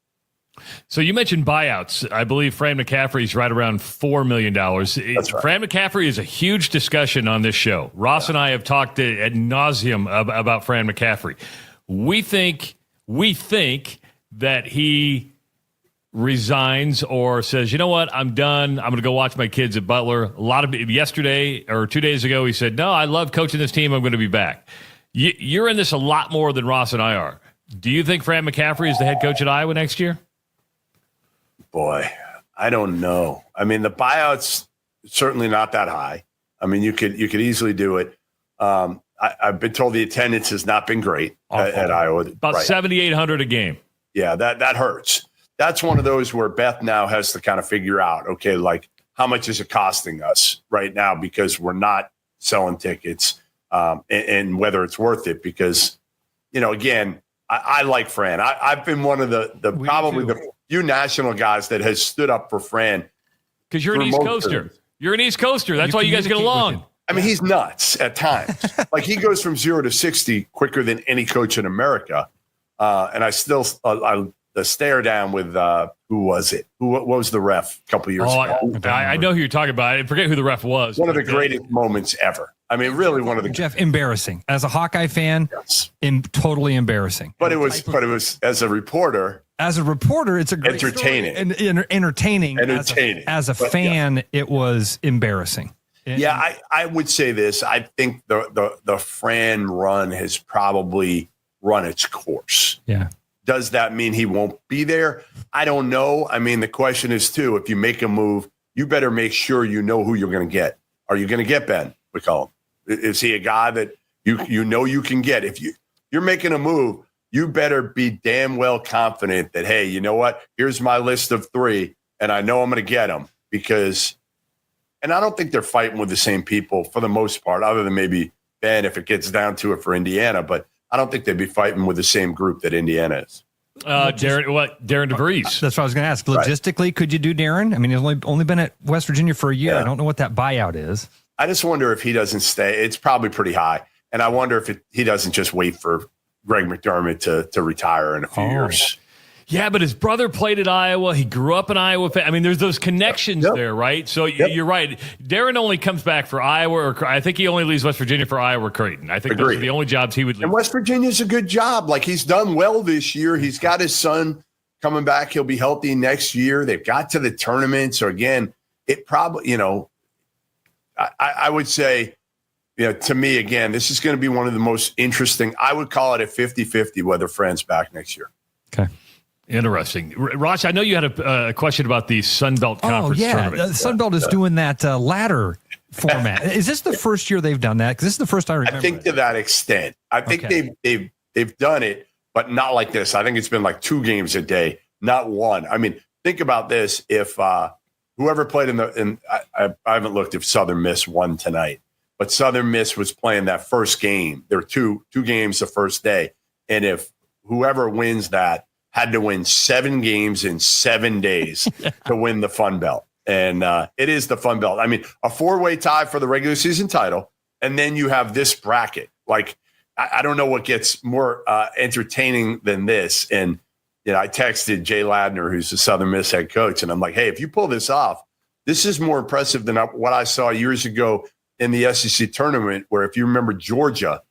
So you mentioned buyouts. I believe Fran McCaffrey's right around $4 million. That's right. Fran McCaffrey is a huge discussion on this show. Ross and I have talked ad nauseum about Fran McCaffrey. We think that he resigns or says, you know what, I'm done. I'm going to go watch my kids at Butler. Yesterday or 2 days ago, he said, no, I love coaching this team. I'm going to be back. You're in this a lot more than Ross and I are. Do you think Fran McCaffrey is the head coach at Iowa next year? Boy, I don't know. I mean, the buyout's certainly not that high. I mean, you could easily do it. I've been told the attendance has not been great at Iowa. About 7,800 a game. Yeah, that hurts. That's one of those where Beth now has to kind of figure out, okay, like how much is it costing us right now because we're not selling tickets and whether it's worth it because, again, I like Fran. I've been one of the few national guys that has stood up for Fran. Because you're an East Coaster. You're an East Coaster. That's why you guys get along. I mean, he's nuts at times. Like he goes from 0 to 60 quicker than any coach in America. And I still the stare down with who was it? What was the ref a couple years ago? I know who you're talking about. I forget who the ref was. One of the greatest moments ever. I mean, really one of the Jeff, embarrassing. As a Hawkeye fan, totally embarrassing. But it was as a reporter. As a reporter, it's a great entertaining. Story. And entertaining. As a fan, it was embarrassing. Yeah, I would say this. I think the Fran run has probably run its course. Yeah. Does that mean he won't be there? I don't know. I mean, the question is, too, if you make a move, you better make sure you know who you're going to get. Are you going to get Ben McCollum? Is he a guy that you know you can get? If you're making a move, you better be damn well confident that, hey, you know what? Here's my list of 3, and I know I'm going to get them because – and I don't think they're fighting with the same people for the most part, other than maybe Ben if it gets down to it for Indiana, but – I don't think they'd be fighting with the same group that Indiana is. Darren DeVries. That's what I was going to ask. Logistically, could you do Darren? I mean, he's only been at West Virginia for a year. Yeah. I don't know what that buyout is. I just wonder if he doesn't stay. It's probably pretty high. And I wonder if he doesn't just wait for Greg McDermott to retire in a few years. Yeah, but his brother played at Iowa. He grew up in Iowa. I mean, there's those connections there, right? So you're right. Darren only comes back for Iowa, or I think he only leaves West Virginia for Iowa or Creighton. I think those are the only jobs he would leave. And West Virginia's a good job. Like, he's done well this year. He's got his son coming back. He'll be healthy next year. They've got to the tournament. So, again, it probably, I would say, to me, again, this is going to be one of the most interesting. I would call it a 50-50 whether Fran's back next year. Okay. Interesting. Ross, I know you had a question about the Sun Belt Conference tournament. The Sun Belt is doing that ladder format. Is this the first year they've done that? Because this is the first I remember. I think to that extent. I think they've done it, but not like this. I think it's been like 2 games a day, not 1. I mean, think about this. If whoever played I haven't looked if Southern Miss won tonight, but Southern Miss was playing that first game. There were two games the first day. And if whoever wins that had to win 7 games in 7 days to win the Fun Belt. And it is the Fun Belt. I mean, a 4-way tie for the regular season title. And then you have this bracket. Like, I don't know what gets more entertaining than this. And, I texted Jay Ladner, who's the Southern Miss head coach. And I'm like, hey, if you pull this off, this is more impressive than what I saw years ago in the SEC tournament, where if you remember, Georgia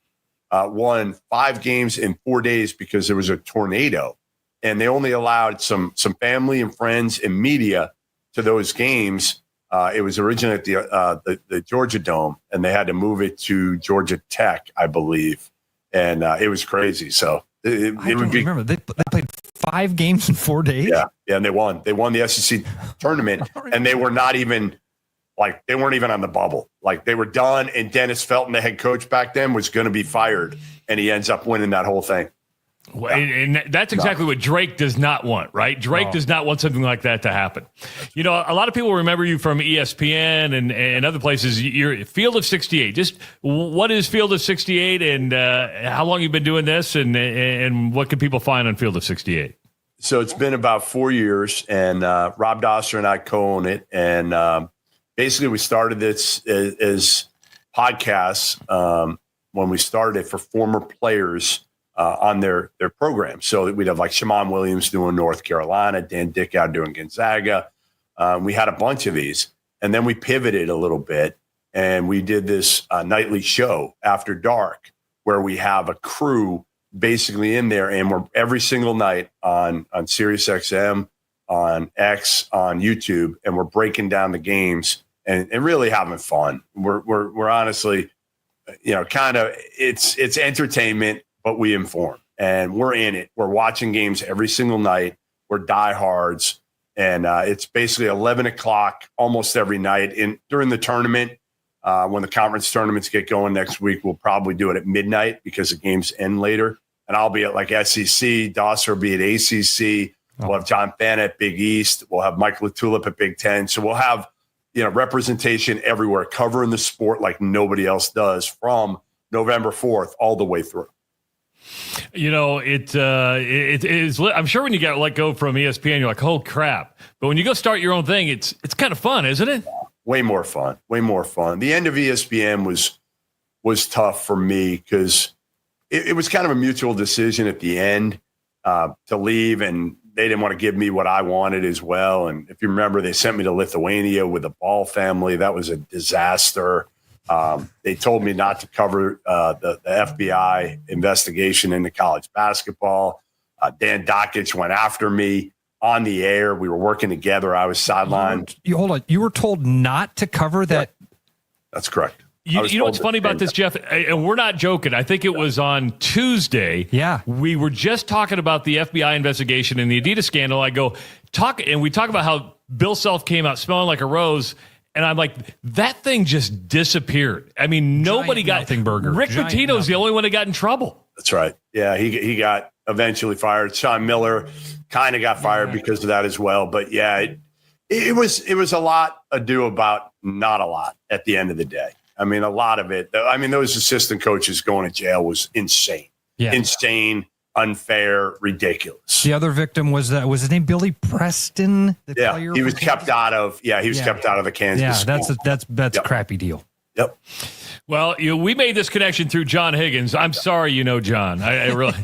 won 5 games in 4 days because there was a tornado. And they only allowed some family and friends and media to those games. It was originally at the Georgia Dome, and they had to move it to Georgia Tech, I believe. And it was crazy. So it would be. Remember, they played 5 games in 4 days. Yeah, and they won. They won the SEC tournament, and they were not even they weren't even on the bubble. Like, they were done. And Dennis Felton, the head coach back then, was going to be fired, and he ends up winning that whole thing. Well, and that's exactly what Drake does not want, right? Drake does not want something like that to happen. A lot of people remember you from ESPN and other places. You're Field of 68. Just what is Field of 68, and how long you've been doing this, and what can people find on Field of 68? So it's been about 4 years, and Rob Dosser and I co-own it. And basically we started this as podcasts when we started it for former players on their program. So we'd have like Shammond Williams doing North Carolina, Dan Dickau doing Gonzaga. We had a bunch of these. And then we pivoted a little bit, and we did this nightly show after dark where we have a crew basically in there, and we're every single night on Sirius XM, on X, on YouTube, and we're breaking down the games and really having fun. We're honestly, kind of, it's entertainment, but we inform, and we're in it. We're watching games every single night. We're diehards, and it's basically 11 o'clock almost every night. During the tournament, when the conference tournaments get going next week, we'll probably do it at midnight because the games end later. And I'll be at like SEC, Dosser will be at ACC. We'll have John Fanta at Big East. We'll have Mike LaTulip at Big Ten. So we'll have representation everywhere, covering the sport like nobody else does from November 4th all the way through. It is. I'm sure when you get let go from ESPN, you're like, oh crap. But when you go start your own thing, it's kind of fun, isn't it? Way more fun. The end of ESPN was tough for me because it was kind of a mutual decision at the end. to leave, and they didn't want to give me what I wanted as well. And if you remember, they sent me to Lithuania with the Ball family. That was a disaster. They told me not to cover the FBI investigation into college basketball. Dan Dockich went after me on the air. We were working together. I was sidelined. Hold on. You were told not to cover that? That's correct. You know what's funny about this, Jeff? And we're not joking. I think it was on Tuesday. Yeah. We were just talking about the FBI investigation and the Adidas scandal. I go, we talk about how Bill Self came out smelling like a rose. And I'm like, that thing just disappeared. I mean, nobody got nothing. Burger. Rick Pitino's the only one that got in trouble. That's right. Yeah, he got eventually fired. Sean Miller kind of got fired because of that as well. But yeah, it was a lot ado about not a lot at the end of the day. I mean, a lot of it. I mean, those assistant coaches going to jail was insane. Yeah. Insane, unfair, ridiculous. The other victim was his name Billy Preston? He was kept out of kept out of the Kansas school. That's a crappy deal. Yep. Well, we made this connection through John Higgins. I'm sorry you know John. I really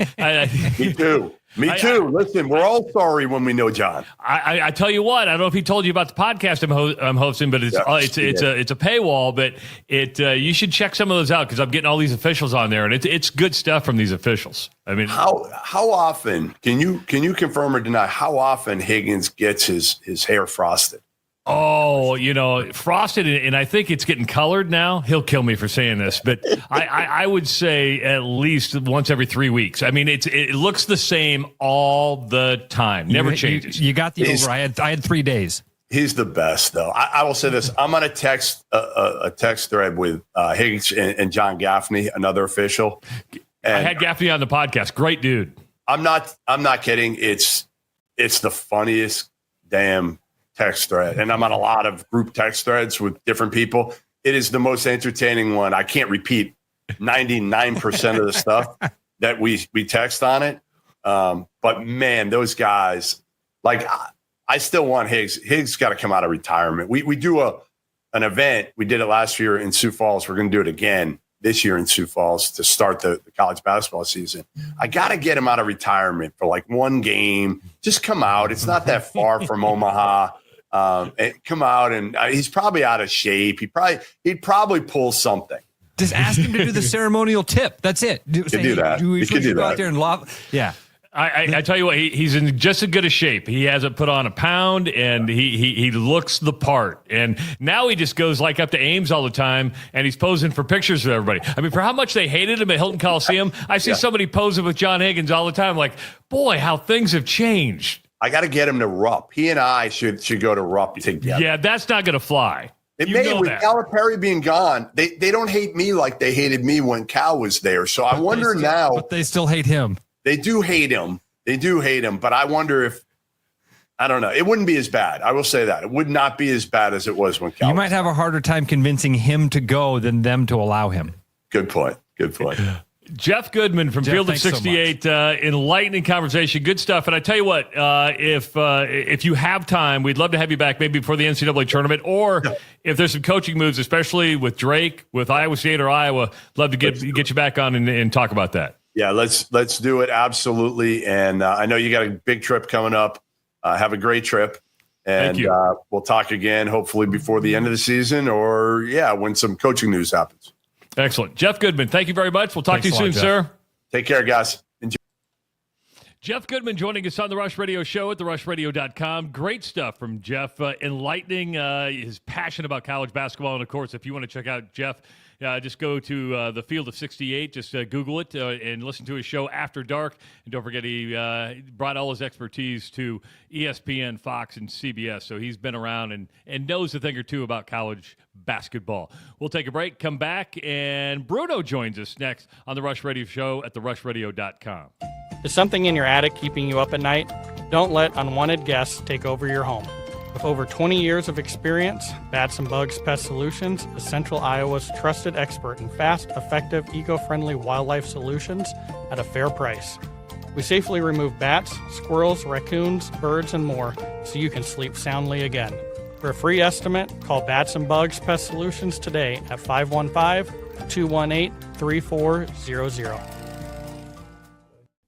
Me too. Me too. Listen, we're all sorry when we know John. I tell you what, I don't know if he told you about the podcast I'm hosting, but it's a paywall. But you should check some of those out because I'm getting all these officials on there, and it's good stuff from these officials. I mean, how often can you confirm or deny how often Higgins gets his hair frosted? Oh, frosted, and I think it's getting colored now. He'll kill me for saying this, but I would say at least once every 3 weeks. I mean, it looks the same all the time. Never changes. You got the over. I had 3 days. He's the best, though. I will say this. I'm on a text thread with Higgins and John Gaffney, another official. And I had Gaffney on the podcast. Great dude. I'm not kidding. It's the funniest damn text thread, and I'm on a lot of group text threads with different people. It is the most entertaining one. I can't repeat 99% of the stuff that we text on it. But man, those guys, like I still want Higgs. Higgs got to come out of retirement. We do an event. We did it last year in Sioux Falls. We're going to do it again this year in Sioux Falls to start the college basketball season. I got to get him out of retirement for like one game. Just come out. It's not that far from Omaha. Come out, and he's probably out of shape. He'd probably pull something. Just ask him to do the ceremonial tip. That's it. He could do that. He could do that. Out there and yeah. I tell you what, he's in just as good a shape. He hasn't put on a pound, and he looks the part. And now he just goes like up to Ames all the time, and he's posing for pictures with everybody. I mean, for how much they hated him at Hilton Coliseum, I see somebody posing with John Higgins all the time. Like, boy, how things have changed. I got to get him to Rupp. He and I should go to Rupp together. Yeah, that's not going to fly. It may, with Calipari being gone, they don't hate me like they hated me when Cal was there. So I wonder now. But they still hate him. They do hate him. But I wonder if, I don't know. It wouldn't be as bad. I will say that. It would not be as bad as it was when Cal You might have a harder time convincing him to go than them to allow him. Good point. Jeff Goodman from Field of 68, enlightening conversation, good stuff. And I tell you what, if you have time, we'd love to have you back maybe before the NCAA tournament, or if there's some coaching moves, especially with Drake, with Iowa State or Iowa, love to get you back on and talk about that. Yeah, let's do it. Absolutely. And I know you got a big trip coming up. Have a great trip. And Thank you. We'll talk again, hopefully before the end of the season, or when some coaching news happens. Excellent. Jeff Goodman, thank you very much. We'll talk to you soon, sir. Take care, guys. Enjoy. Jeff Goodman joining us on the Rush Radio Show at therushradio.com. Great stuff from Jeff, enlightening his passion about college basketball. And, of course, if you want to check out Jeff, just go to the Field of 68. Just Google it and listen to his show After Dark. And don't forget, he brought all his expertise to ESPN, Fox, and CBS. So he's been around and knows a thing or two about college basketball. We'll take a break, come back, and Bruno joins us next on the Rush Radio Show at therushradio.com. Is something in your attic keeping you up at night? Don't let unwanted guests take over your home. With over 20 years of experience, Bats and Bugs Pest Solutions is Central Iowa's trusted expert in fast, effective, eco-friendly wildlife solutions at a fair price. We safely remove bats, squirrels, raccoons, birds, and more so you can sleep soundly again. For a free estimate, call Bats and Bugs Pest Solutions today at 515-218-3400.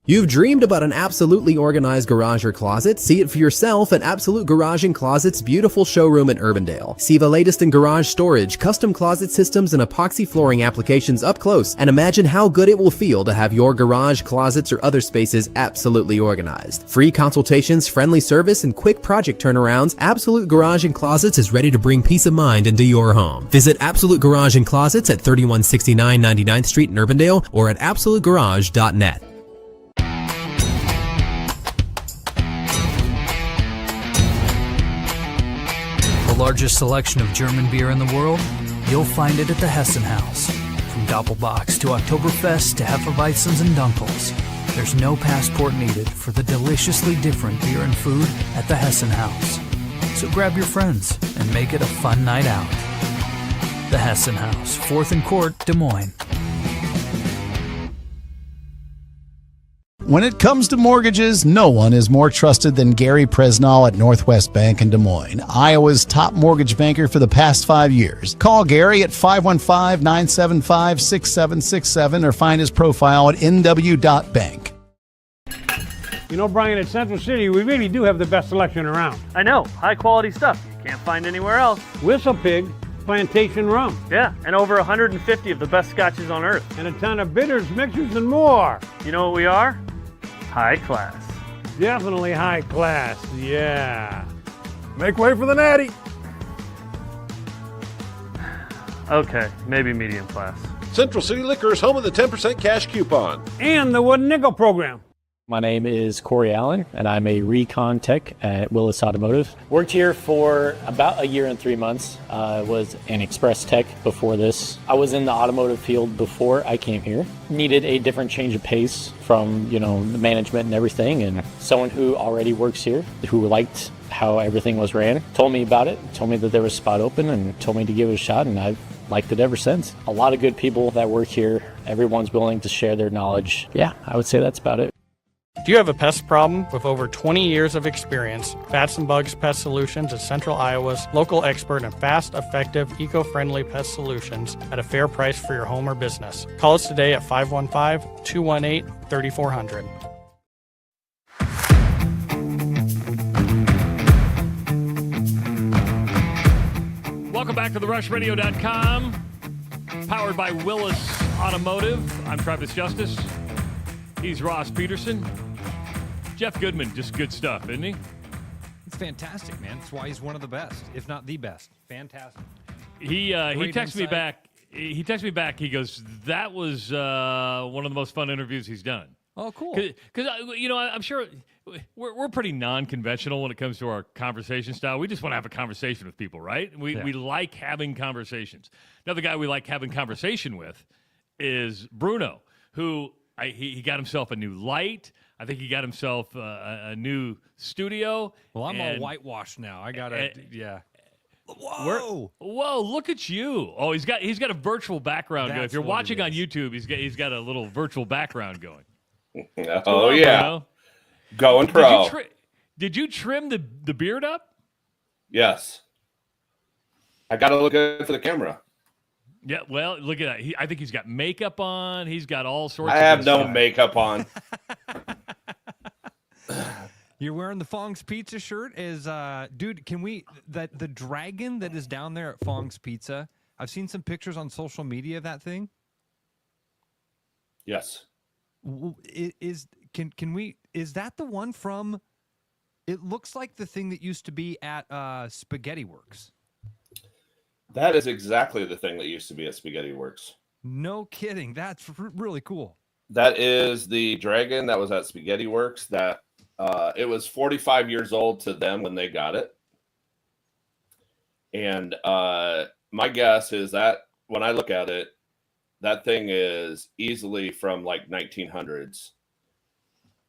You've dreamed about an absolutely organized garage or closet? See it for yourself at Absolute Garage & Closet's beautiful showroom in Urbandale. See the latest in garage storage, custom closet systems, and epoxy flooring applications up close, and imagine how good it will feel to have your garage, closets, or other spaces absolutely organized. Free consultations, friendly service, and quick project turnarounds, Absolute Garage & Closets is ready to bring peace of mind into your home. Visit Absolute Garage & Closets at 3169 99th Street in Urbandale or at absolutegarage.net. The largest selection of German beer in the world? You'll find it at the Hessen House. From Doppelbox to Oktoberfest to Hefeweizens and Dunkels, there's no passport needed for the deliciously different beer and food at the Hessen House. So grab your friends and make it a fun night out. The Hessen House, 4th and Court, Des Moines. When it comes to mortgages, no one is more trusted than Gary Presnall at Northwest Bank in Des Moines, Iowa's top mortgage banker for the past 5 years. Call Gary at 515-975-6767 or find his profile at nw.bank. You know, Brian, at Central City, we really do have the best selection around. I know, high quality stuff you can't find anywhere else. Whistle Pig Plantation Rum. Yeah, and over 150 of the best scotches on earth. And a ton of bitters, mixers, and more. You know what we are? High class. Definitely high class, yeah. Make way for the natty. Okay, maybe medium class. Central City Liquors, home of the 10% cash coupon. And the Wooden Nickel program. My name is Corey Allen, and I'm a recon tech at Willis Automotive. Worked here for about a year and 3 months. Was an express tech before this. I was in the automotive field before I came here. Needed a different change of pace from, the management and everything, and someone who already works here, who liked how everything was ran, told me about it, told me that there was a spot open, and told me to give it a shot, and I've liked it ever since. A lot of good people that work here. Everyone's willing to share their knowledge. Yeah, I would say that's about it. Do you have a pest problem? With over 20 years of experience, Bats and Bugs Pest Solutions is Central Iowa's local expert in fast, effective, eco-friendly pest solutions at a fair price for your home or business. Call us today at 515-218-3400. Welcome back to TheRushRadio.com, powered by Willis Automotive. I'm Travis Justice. He's Ross Peterson. Jeff Goodman, just good stuff, isn't he? It's fantastic, man. That's why he's one of the best, if not the best. Fantastic. He texted me back. He texted me back. He goes, "That was one of the most fun interviews he's done." Oh, cool. Because I'm sure we're pretty non-conventional when it comes to our conversation style. We just want to have a conversation with people, right? We like having conversations. Another guy we like having conversation with is Bruno, who he got himself a new light. I think he got himself a new studio. Well, I'm all whitewashed now. I gotta, Whoa! Look at you! Oh, he's got a virtual background going. If you're watching on YouTube, he's got a little virtual background going. Oh yeah, Bruno? Going pro. Did you trim the beard up? Yes. I got to look good for the camera. Yeah, well, look at that. I think he's got makeup on. He's got all sorts. I have no makeup on. You're wearing the Fong's Pizza shirt. Dude, can we the dragon that is down there at Fong's Pizza? I've seen some pictures on social media of that thing. Yes. Is that the one from? It looks like the thing that used to be at Spaghetti Works. That is exactly the thing that used to be at Spaghetti Works. No kidding. That's really cool. That is the dragon that was at Spaghetti Works. That it was 45 years old to them when they got it. And my guess is that when I look at it, that thing is easily from like 1900s.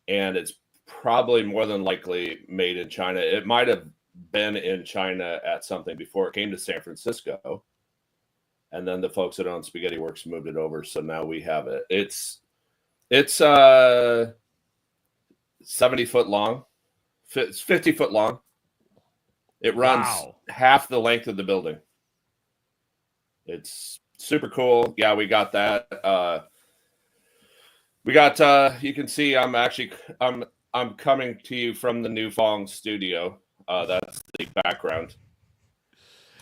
And it's probably more than likely made in China. It might have been in China at something before it came to San Francisco, and then the folks that own Spaghetti Works moved it over, so now we have it. It's 70 foot long. It's 50 foot long. It runs half the length of the building. It's super cool. Yeah, we got that. We got. You can see I'm coming to you from the new Fong studio. That's the background.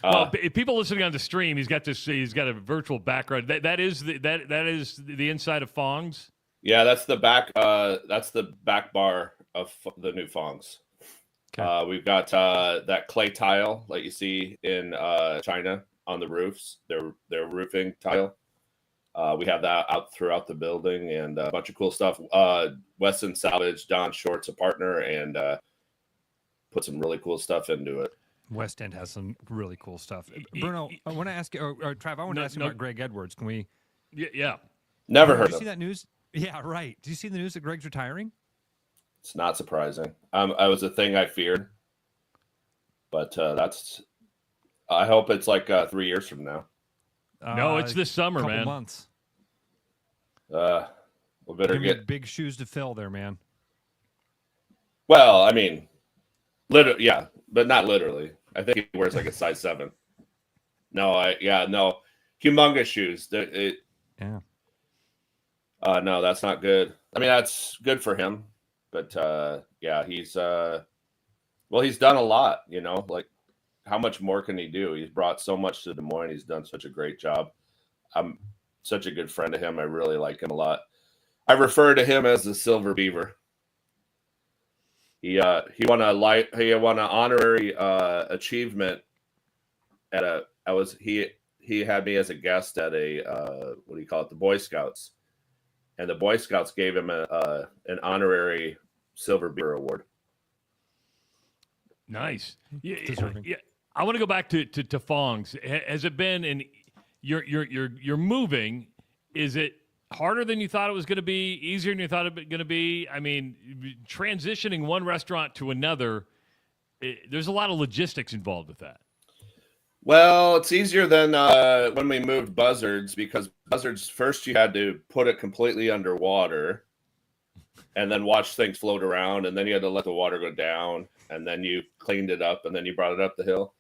Well, if people listening on the stream, he's got a virtual background. That is the inside of Fong's. Yeah, that's the back. That's the back bar of the new Fongs. Okay. We've got that clay tile like you see in China on the roofs. Their roofing tile. We have that out throughout the building and a bunch of cool stuff. Weston Salvage, Don Short's a partner, and put some really cool stuff into it. West End has some really cool stuff. Bruno, I want to ask you, or Trav, I want to ask you about Greg Edwards. Can we? Yeah. Never heard of him. Did you see that news? Yeah, right. Did you see the news that Greg's retiring? It's not surprising. I was a thing I feared, but that's. I hope it's like 3 years from now. No, it's this summer, man. Months. We better get big shoes to fill there, man. Well, I mean, literally, yeah, but not literally. I think he wears like a size 7. No, humongous shoes. Yeah. No, that's not good. I mean, that's good for him, but yeah, he's he's done a lot. Like how much more can he do? He's brought so much to Des Moines. He's done such a great job. I'm such a good friend to him. I really like him a lot. I refer to him as the Silver Beaver. He won an honorary achievement at he had me as a guest at a the Boy Scouts, and the Boy Scouts gave him an honorary Silver Beaver award. Nice. Yeah. I want to go back to Fong's. Has it been you're moving? Is it harder than you thought it was going to be? Easier than you thought it was going to be? I mean, transitioning one restaurant to another, there's a lot of logistics involved with that. Well, it's easier than when we moved Buzzards, because Buzzards first you had to put it completely underwater and then watch things float around, and then you had to let the water go down, and then you cleaned it up, and then you brought it up the hill.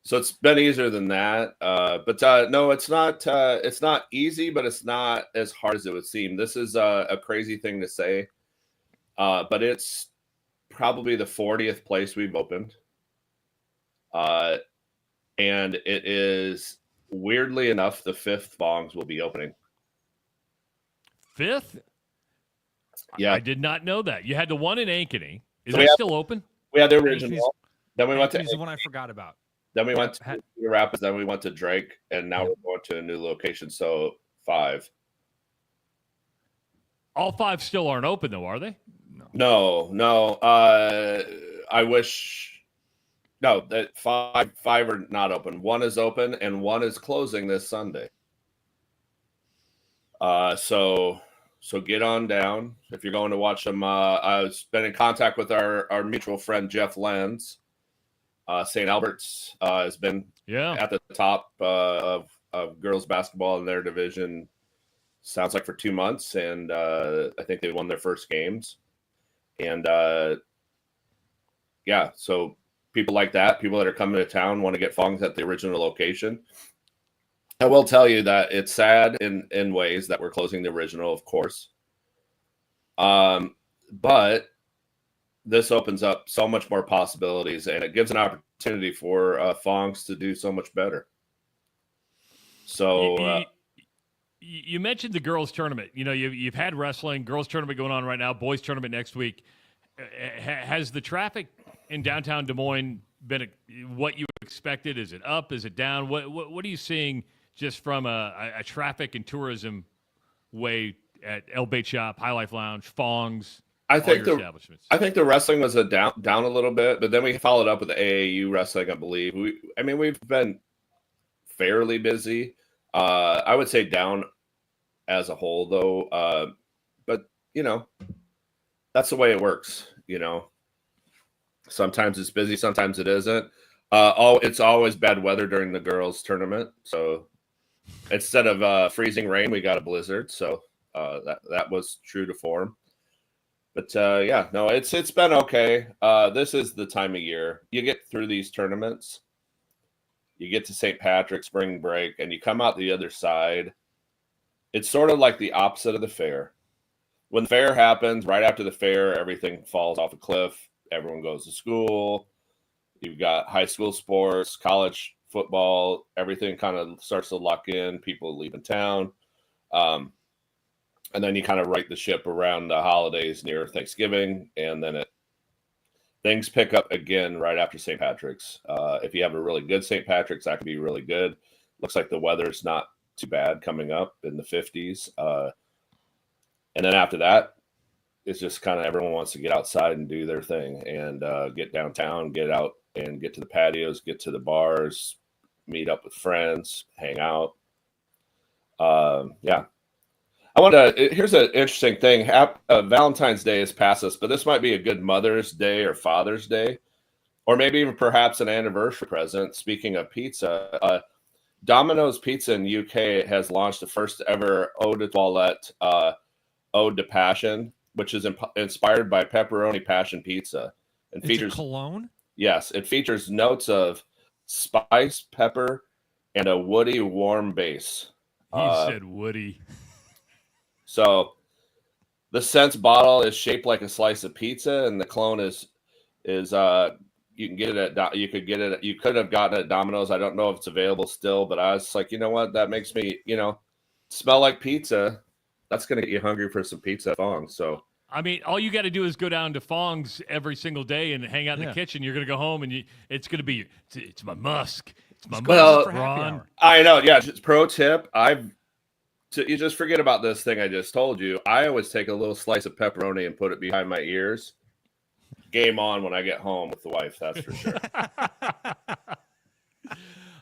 So it's been easier than that. But no, it's not easy, but it's not as hard as it would seem. This is a crazy thing to say, but it's probably the 40th place we've opened. And it is, weirdly enough, the 5th Fong's will be opening. 5th? Yeah. I did not know that. You had the one in Ankeny. Is that still open? We had the original. Then we went to the one I forgot about. Then we went to Cedar Rapids. Then we went to Drake, and now we're going to a new location. So 5. All 5 still aren't open, though, are they? No. I wish. No, that 5 are not open. 1 is open, and 1 is closing this Sunday. So get on down if you're going to watch them. I've been in contact with our mutual friend Jeff Lenz. St. Albert's has been at the top of girls basketball in their division. Sounds like for 2 months, and I think they won their first games. And so people like that, people that are coming to town, want to get Fong's at the original location. I will tell you that it's sad in ways that we're closing the original, of course. But this opens up so much more possibilities, and it gives an opportunity for Fong's to do so much better. So you mentioned the girls' tournament. You've had wrestling, girls' tournament going on right now, boys' tournament next week. Has the traffic in downtown Des Moines been what you expected? Is it up? Is it down? What are you seeing just from a traffic and tourism way at El Bait Shop, High Life Lounge, Fong's? I think the wrestling was down a little bit, but then we followed up with the AAU wrestling, I believe. We've been fairly busy. I would say down as a whole, though. But that's the way it works. Sometimes it's busy, sometimes it isn't. It's always bad weather during the girls' tournament. So instead of freezing rain, we got a blizzard. So that was true to form. But it's been okay. This is the time of year you get through these tournaments. You get to St. Patrick's spring break, and you come out the other side. It's sort of like the opposite of the fair. when the fair happens, right after the fair, everything falls off a cliff. Everyone goes to school. You've got high school sports, college football, everything kind of starts to lock in. People leaving town. And then you kind of right the ship around the holidays near Thanksgiving. And then things pick up again right after St. Patrick's. If you have a really good St. Patrick's, that could be really good. Looks like the weather's not too bad coming up in the 50s. And then after that, it's just kind of everyone wants to get outside and do their thing and get downtown, get out and get to the patios, get to the bars, meet up with friends, hang out. Yeah. Here's an interesting thing. Valentine's Day has passed us, but this might be a good Mother's Day or Father's Day, or maybe even perhaps an anniversary present. Speaking of pizza, Domino's Pizza in the UK has launched the first ever Eau de Toilette, Ode to Passion, which is inspired by pepperoni passion pizza. And features cologne? Yes, it features notes of spice, pepper, and a woody, warm base. He said woody. So the scent's bottle is shaped like a slice of pizza, and the cologne is you can get it at you could have gotten it at Domino's. I don't know if it's available still, but I was like, you know what, that makes me smell like pizza. That's gonna get you hungry for some pizza at Fong. So I mean, all you got to do is go down to Fong's every single day and hang out in the kitchen. You're going to go home and it's going to be, it's my musk. It's my musk, Ron. I know. Yeah. Just pro tip. You just forget about this thing I just told you. I always take a little slice of pepperoni and put it behind my ears. Game on when I get home with the wife. That's for sure.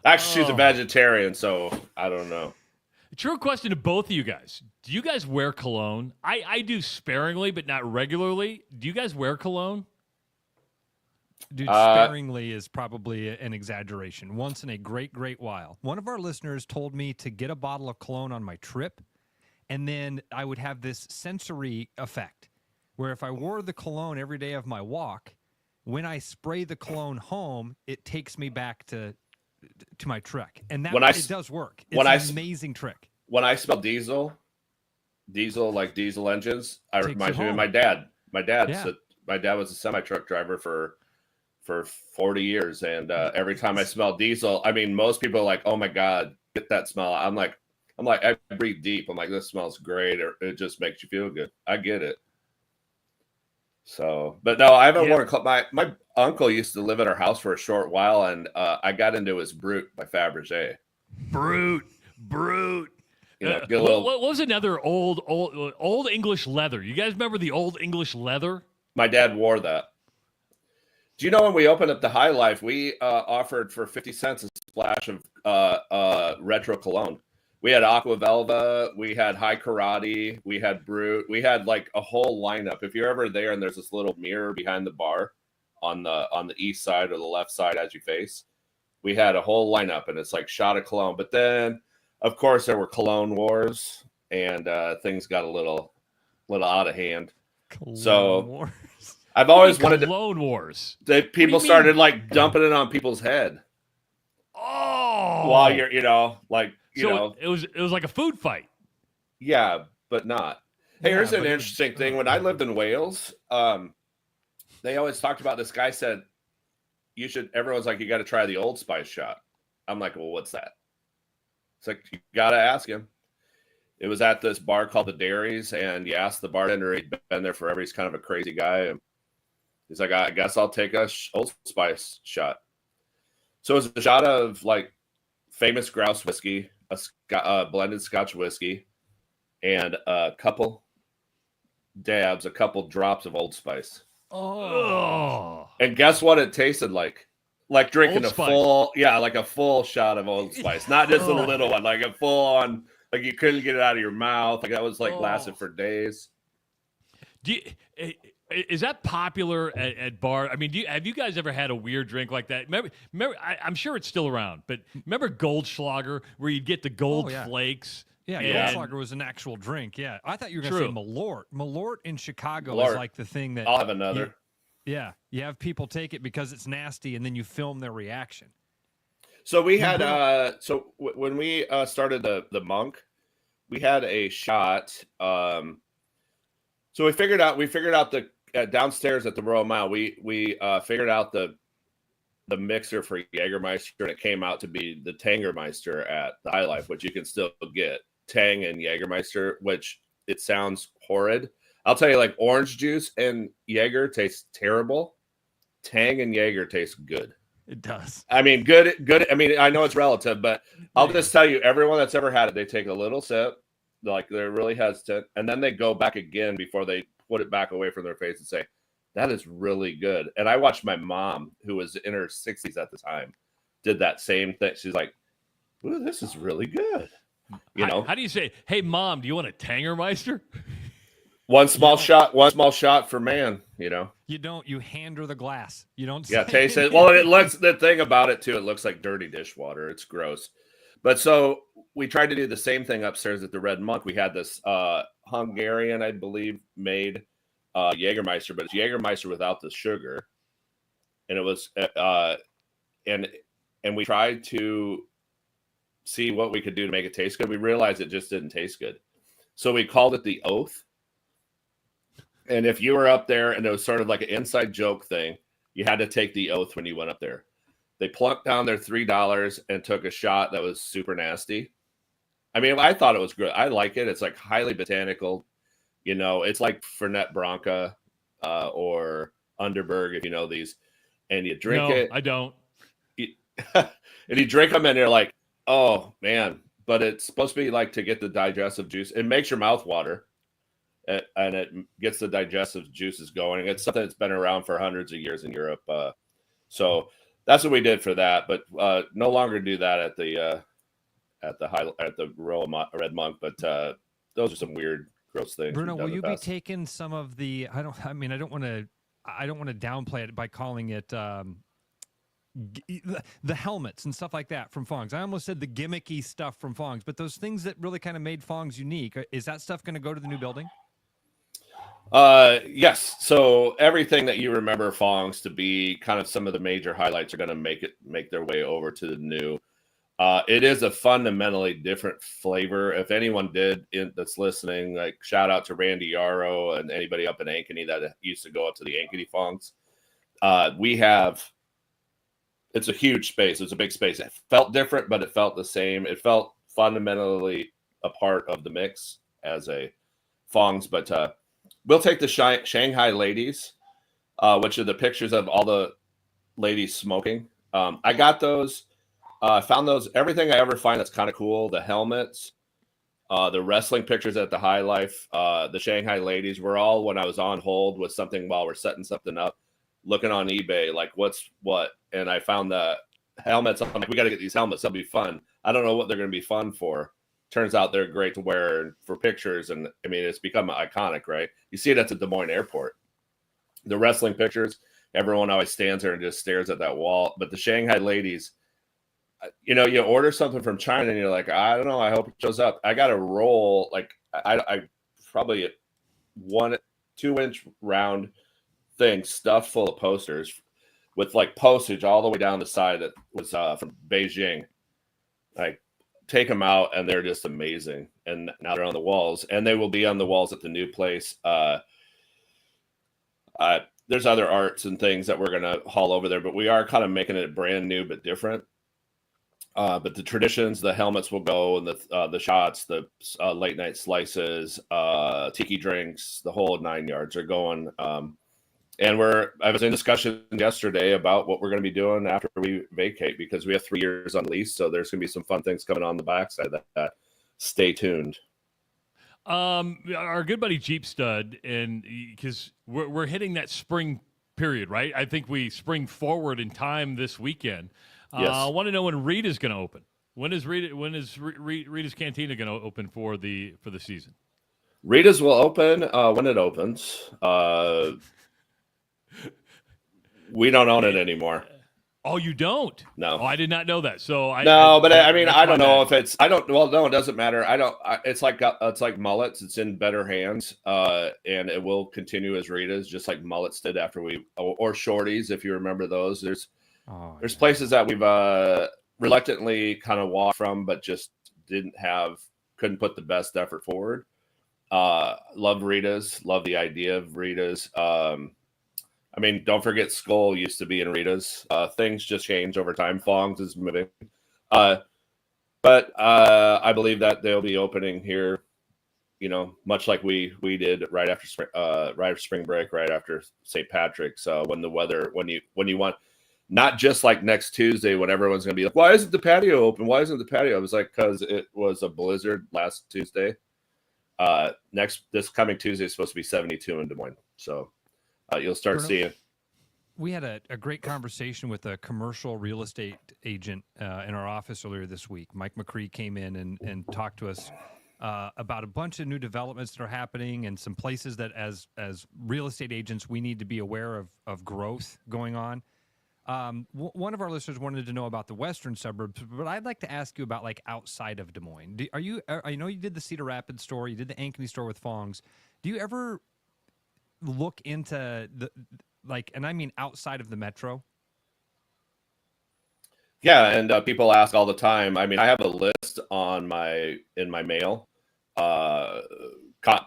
Actually, she's a vegetarian, so I don't know. True question to both of you guys. Do you guys wear cologne? I do sparingly, but not regularly. Do you guys wear cologne? Dude, sparingly is probably an exaggeration. Once in a great, great while. One of our listeners told me to get a bottle of cologne on my trip, and then I would have this sensory effect where if I wore the cologne every day of my walk, when I spray the cologne home, it takes me back to my trek, and that it does work. It's an amazing trick. When I smell diesel like diesel engines, I remind me of my dad. My dad was a semi truck driver for 40 years, and every time I smell diesel, I mean, most people are like, "Oh my God, get that smell." I'm like, I breathe deep. I'm like, this smells great, or it just makes you feel good. I get it. So, but no, I haven't worn my uncle used to live at our house for a short while, and I got into his Brute by Fabergé. Brute. Get a little. What was another old English leather? You guys remember the old English leather? My dad wore that. Do you know when we opened up the High Life, we offered for 50 cents a splash of retro cologne. We had Aqua Velva, we had High Karate, we had Brute, we had like a whole lineup. If you're ever there and there's this little mirror behind the bar on the east side or the left side as you face, we had a whole lineup, and it's like shot of cologne. But then, of course, there were cologne wars, and things got a little out of hand. Cologne wars. I've always wanted to cologne wars. People started like dumping it on people's head. Oh, while you're, it was like a food fight. Yeah, but not. Hey, here's an interesting thing. When I lived in Wales, they always talked about this guy said, everyone's like, you got to try the Old Spice shot. I'm like, well, what's that? It's like, you got to ask him. It was at this bar called the Dairies, and you asked the bartender, he'd been there forever. He's kind of a crazy guy. And he's like, I guess I'll take a Old Spice shot. So it was a shot of like famous grouse whiskey, a blended Scotch whiskey, and a couple drops of Old Spice. Oh. And guess what it tasted like? Like drinking a full shot of Old Spice. Not just a little one, like a full on, like you couldn't get it out of your mouth. Like that was like lasted for days. Is that popular at bar? I mean, have you guys ever had a weird drink like that? Remember I'm sure it's still around, but remember Goldschlager, where you'd get the gold flakes? Yeah, Goldschlager was an actual drink. Yeah, I thought you were going to say Malort. Malort in Chicago is like the thing that I'll have another. You have people take it because it's nasty, and then you film their reaction. So we had when we started the Monk, we had a shot. So we figured out the downstairs at the Royal Mile. We figured out the mixer for Jägermeister, and it came out to be the Tangermeister at the High Life, which you can still get. Tang and Jägermeister, which it sounds horrid. I'll tell you, like orange juice and Jaeger tastes terrible. Tang and Jaeger taste good. It does. I mean, good. I mean, I know it's relative, but I'll just tell you, everyone that's ever had it, they take a little sip, like they're really hesitant, and then they go back again before they put it back away from their face and say, that is really good. And I watched my mom, who was in her 60s at the time, did that same thing. She's like, ooh, this is really good. You know? How do you say, hey, Mom, do you want a Tangermeister? One small shot for man, you know. You hand her the glass. You don't taste it. Well, it looks, the thing about it too, it looks like dirty dishwater. It's gross. But so we tried to do the same thing upstairs at the Red Monk. We had this Hungarian, I believe, made Jägermeister, but it's Jägermeister without the sugar. And it was and we tried to see what we could do to make it taste good. We realized it just didn't taste good. So we called it the Oath. And if you were up there and it was sort of like an inside joke thing, you had to take the oath when you went up there. They plunked down their $3 and took a shot that was super nasty. I mean, I thought it was good. I like it. It's like highly botanical. You know, it's like Fernet Branca or Underberg, if you know these. And you drink it. I don't. And you drink them and you're like, oh, man. But it's supposed to be like to get the digestive juice. It makes your mouth water. And it gets the digestive juices going. It's something that's been around for hundreds of years in Europe. So that's what we did for that. But no longer do that at the Royal Red Monk. But those are some weird, gross things. Bruno, will you be taking some of the? I don't want to downplay it by calling it the helmets and stuff like that from Fong's. I almost said the gimmicky stuff from Fong's, but those things that really kind of made Fong's unique. Is that stuff going to go to the new building? Yes. So everything that you remember Fong's to be kind of some of the major highlights are going to make their way over to the new. It is a fundamentally different flavor. If anyone that's listening, like shout out to Randy Yarrow and anybody up in Ankeny that used to go up to the Ankeny Fong's. It's a huge space. It's a big space. It felt different, but it felt the same. It felt fundamentally a part of the mix as a Fong's, but we'll take the Shanghai ladies, which are the pictures of all the ladies smoking. I got those. Found those. Everything I ever find that's kind of cool. The helmets, the wrestling pictures at the High Life, the Shanghai ladies were all when I was on hold with something while we're setting something up, looking on eBay, like what's what. And I found the helmets. I'm like, we got to get these helmets. They'll be fun. I don't know what they're going to be fun for. Turns out they're great to wear for pictures. And I mean, it's become iconic, right? You see it at the Des Moines airport. The wrestling pictures, everyone always stands there and just stares at that wall. But the Shanghai ladies, you know, you order something from China and you're like, I don't know, I hope it shows up. I got a roll, like I probably a 1-2-inch round thing stuffed full of posters with like postage all the way down the side that was from Beijing. Like, take them out and they're just amazing. And now they're on the walls, and they will be on the walls at the new place. There's other arts and things that we're going to haul over there, but we are kind of making it brand new but different. But the traditions, the helmets will go, and the shots, the late night slices, tiki drinks, the whole 9 yards are going. And I was in discussion yesterday about what we're going to be doing after we vacate, because we have 3 years on lease. So there's going to be some fun things coming on the backside of that. Stay tuned. Our good buddy Jeep Stud, and because we're hitting that spring period, right? I think we spring forward in time this weekend. Yes. I want to know when Rita's going to open. When is Rita's Cantina going to open for the season? Rita's will open when it opens. We don't own it anymore. Oh, you don't? No. Oh, I did not know that. So I mean, I don't know if it's. No, it doesn't matter. It's like Mullets. It's in better hands, and it will continue as Rita's, just like Mullets did after or Shorty's, if you remember those. There's places that we've reluctantly kind of walked from, but just couldn't put the best effort forward. Love Rita's. Love the idea of Rita's. I mean, don't forget Skull used to be in Rita's. Things just change over time. Fong's is moving. But I believe that they'll be opening here, you know, much like we did right after spring break, right after St. Patrick's, when the weather, when you want, not just like next Tuesday when everyone's going to be like, why isn't the patio open? Why isn't the patio? I was like, because it was a blizzard last Tuesday. This coming Tuesday is supposed to be 72 in Des Moines. So you'll start Bruno, seeing. We had a great conversation with a commercial real estate agent in our office earlier this week. Mike McCree came in and talked to us about a bunch of new developments that are happening and some places that as real estate agents we need to be aware of growth going on. One of our listeners wanted to know about the western suburbs, but I'd like to ask you about like outside of Des Moines. I know you did the Cedar Rapids store, you did the Ankeny store with Fong's. Do you ever look into and I mean outside of the metro? Yeah, and people ask all the time. I mean, I have a list in my mail,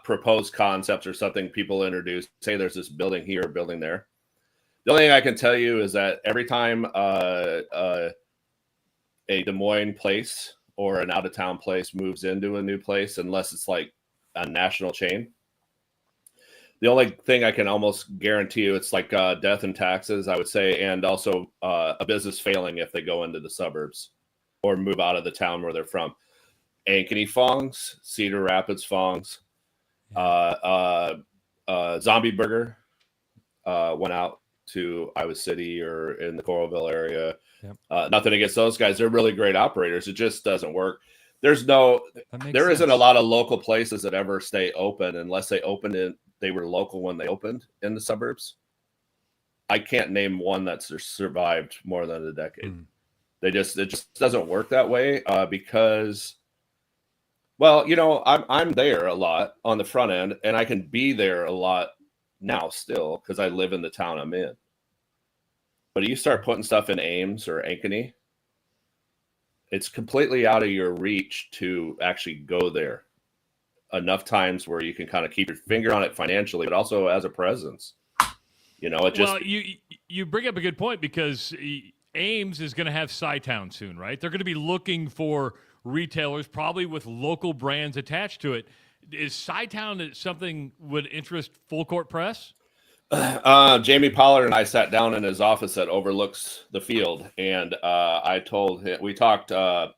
proposed concepts or something people introduce. Say there's this building here, a building there. The only thing I can tell you is that every time a Des Moines place or an out-of-town place moves into a new place, unless it's like a national chain, the only thing I can almost guarantee you, it's like death and taxes, I would say, and also a business failing if they go into the suburbs or move out of the town where they're from. Ankeny Fong's, Cedar Rapids Fong's, Zombie Burger went out to Iowa City or in the Coralville area. Yep. Nothing against those guys. They're really great operators. It just doesn't work. There isn't a lot of local places that ever stay open unless they were local when they opened in the suburbs. I can't name one that's survived more than a decade. It just doesn't work that way because, well, you know, I'm there a lot on the front end, and I can be there a lot now still because I live in the town I'm in. But you start putting stuff in Ames or Ankeny, it's completely out of your reach to actually go there enough times where you can kind of keep your finger on it financially, but also as a presence. You know, well, you bring up a good point because Ames is going to have Sci-Town soon, right? They're going to be looking for retailers probably with local brands attached to it. Is Sci-Town something would interest Full Court Press? Jamie Pollard and I sat down in his office that overlooks the field, and I told him we talked about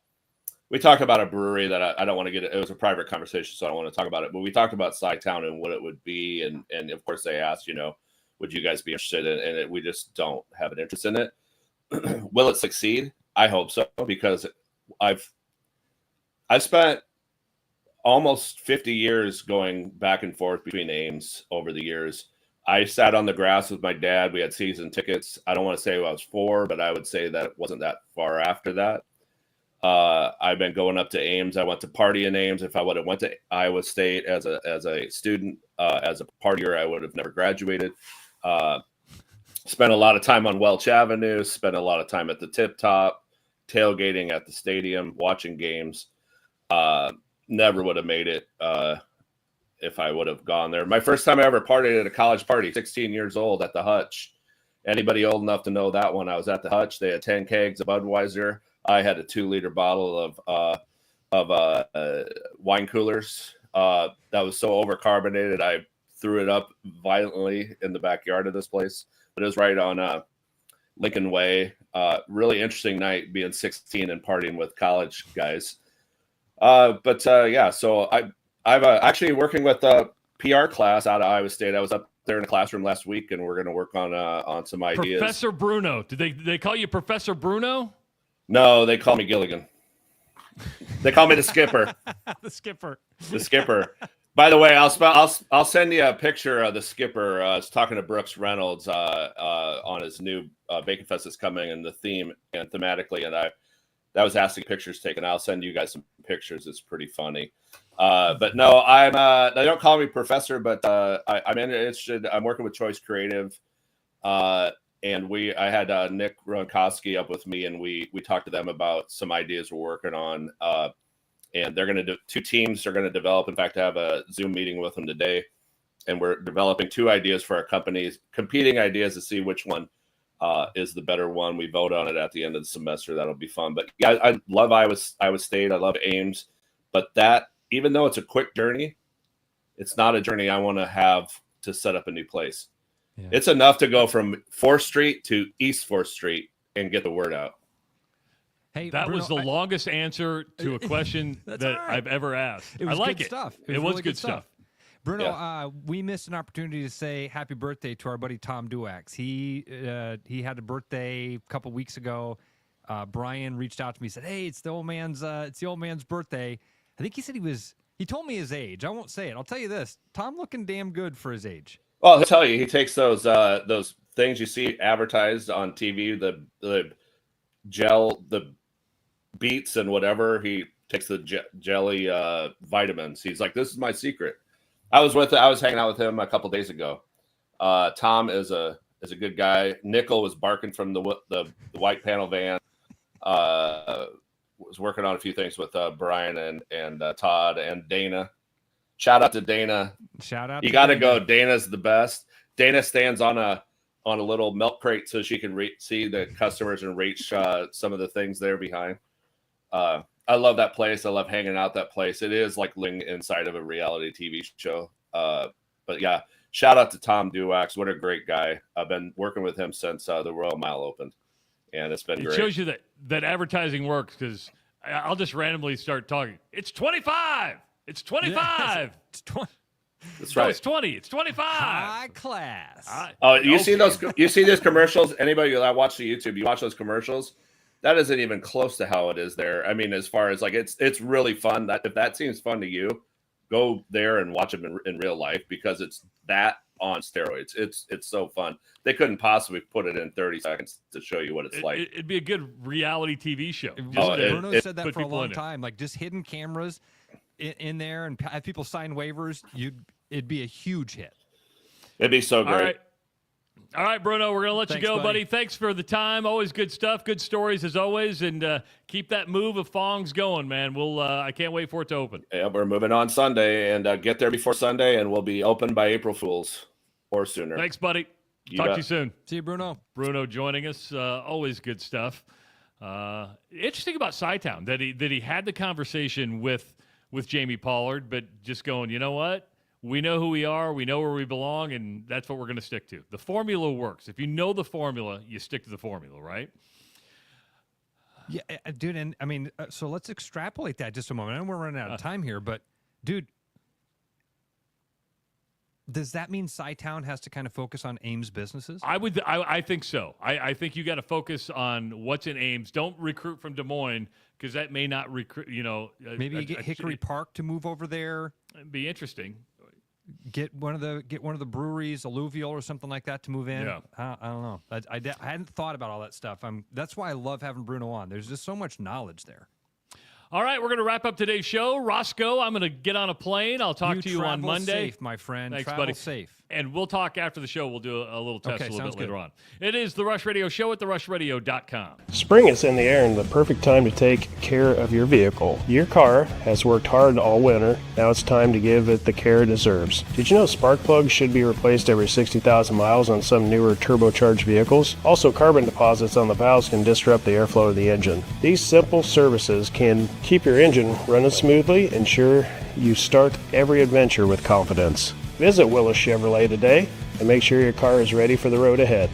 a brewery that I don't want to get. It was a private conversation, so I don't want to talk about it. But we talked about Sci-Town and what it would be, and of course they asked, you know, would you guys be interested in it? We just don't have an interest in it. Will it succeed? I hope so, because I've spent almost 50 years going back and forth between Ames over the years. I sat on the grass with my dad. We had season tickets. I don't want to say I was 4, but I would say that it wasn't that far after that. I've been going up to Ames. I went to party in Ames. If I would have went to Iowa State as a student, as a partier, I would have never graduated. Spent a lot of time on Welch Avenue. Spent a lot of time at the Tip Top, tailgating at the stadium, watching games. Never would have made it if I would have gone there. My first time I ever partied at a college party, 16 years old at the Hutch. Anybody old enough to know that one? I was at the Hutch. They had 10 kegs of Budweiser. I had a 2-liter bottle of wine coolers. That was so overcarbonated, I threw it up violently in the backyard of this place. But it was right on Lincoln Way. Really interesting night being 16 and partying with college guys. Yeah, so I've actually working with a PR class out of Iowa State. I was up there in the classroom last week, and we're going to work on some ideas. Professor Bruno. Did they call you Professor Bruno? No, they call me Gilligan. They call me the skipper. The skipper. The skipper. By the way, I'll send you a picture of the skipper. I was talking to Brooks Reynolds on his new Bacon Fest that's coming, and the theme and thematically, and that was asking pictures taken. I'll send you guys some pictures. It's pretty funny. But no, they don't call me professor, but I'm interested. I'm working with Choice Creative, and I had Nick Ronkowski up with me, and we talked to them about some ideas we're working on. and they're going to two teams are going to develop. In fact, I have a Zoom meeting with them today, and we're developing 2 ideas for our companies, competing ideas to see which one is the better one. We vote on it at the end of the semester. That'll be fun. But yeah, I love Iowa State. I love Ames, but that, even though it's a quick journey, it's not a journey I want to have to set up a new place. Yeah. It's enough to go from 4th Street to East 4th Street and get the word out. Hey, that Bruno, was the longest answer to a question that I've ever asked. It was I like good it. Stuff. It was really good stuff. Bruno, we missed an opportunity to say happy birthday to our buddy Tom Duax. He had a birthday a couple weeks ago. Brian reached out to me, said, "Hey, it's the old man's birthday." I think he said he told me his age. I won't say it. I'll tell you this: Tom looking damn good for his age. Well, I'll tell you, he takes those things you see advertised on TV, the gel, the beets and whatever. He takes the jelly vitamins. He's like, "This is my secret." I was hanging out with him a couple days ago. Tom is a good guy. Nickel was barking from the white panel van. Was working on a few things with Brian and Todd and Dana. Shout out to Dana. Shout out. You got to go. Dana's the best. Dana stands on a little milk crate so she can see the customers and reach some of the things there behind. I love that place. I love hanging out that place. It is like living inside of a reality TV show. But yeah, shout out to Tom Duax. What a great guy. I've been working with him since the Royal Mile opened, and it's been great. It shows you that advertising works, because I'll just randomly start talking. It's 25. It's 25. Yes, it's 20. That's right. No, it's 20. It's 25. High class. See those? You see those commercials? Anybody that watch the YouTube, you watch those commercials? That isn't even close to how it is there. I mean, as far as like, it's really fun. That if that seems fun to you, go there and watch them in real life, because it's that on steroids. It's so fun. They couldn't possibly put it in 30 seconds to show you what it's like. It'd be a good reality TV show. Bruno said that for a long time. Like, just hidden cameras in there and have people sign waivers. It'd be a huge hit. It'd be so great. All right, Bruno, we're going to let you go, buddy. Thanks for the time. Always good stuff. Good stories as always. And keep that move of Fong's going, man. I can't wait for it to open. Yeah, we're moving on Sunday, and get there before Sunday, and we'll be open by April Fools or sooner. Thanks, buddy. Talk to you soon. See you, Bruno. Bruno joining us. Always good stuff. Interesting about Chi-Town that he had the conversation with Jamie Pollard, but just going, you know what? We know who we are. We know where we belong, and that's what we're going to stick to. The formula works. If you know the formula, you stick to the formula, right? Yeah, dude, and I mean, so let's extrapolate that just a moment. I know we're running out of time here, but, dude, does that mean Chi-Town has to kind of focus on Ames businesses? I think so. I think you got to focus on what's in Ames. Don't recruit from Des Moines, because that may not recruit. Maybe you get Hickory Park to move over there. It'd be interesting. Get one of the breweries, Alluvial or something like that, to move in. Yeah. I don't know. I hadn't thought about all that stuff. That's why I love having Bruno on. There's just so much knowledge there. All right, we're going to wrap up today's show. Roscoe, I'm going to get on a plane. I'll talk to you on Monday. Travel safe, my friend. Thanks, travel buddy. Safe. And we'll talk after the show. We'll do a little test a little bit later good. on. It is the Rush Radio Show at therushradio.com. Spring is in the air and the perfect time to take care of your vehicle. Your car has worked hard all winter. Now it's time to give it the care it deserves. Did you know spark plugs should be replaced every 60,000 miles on some newer turbocharged vehicles? Also, carbon deposits on the valves can disrupt the airflow of the engine. These simple services can keep your engine running smoothly, ensure you start every adventure with confidence. Visit Willis Chevrolet today and make sure your car is ready for the road ahead.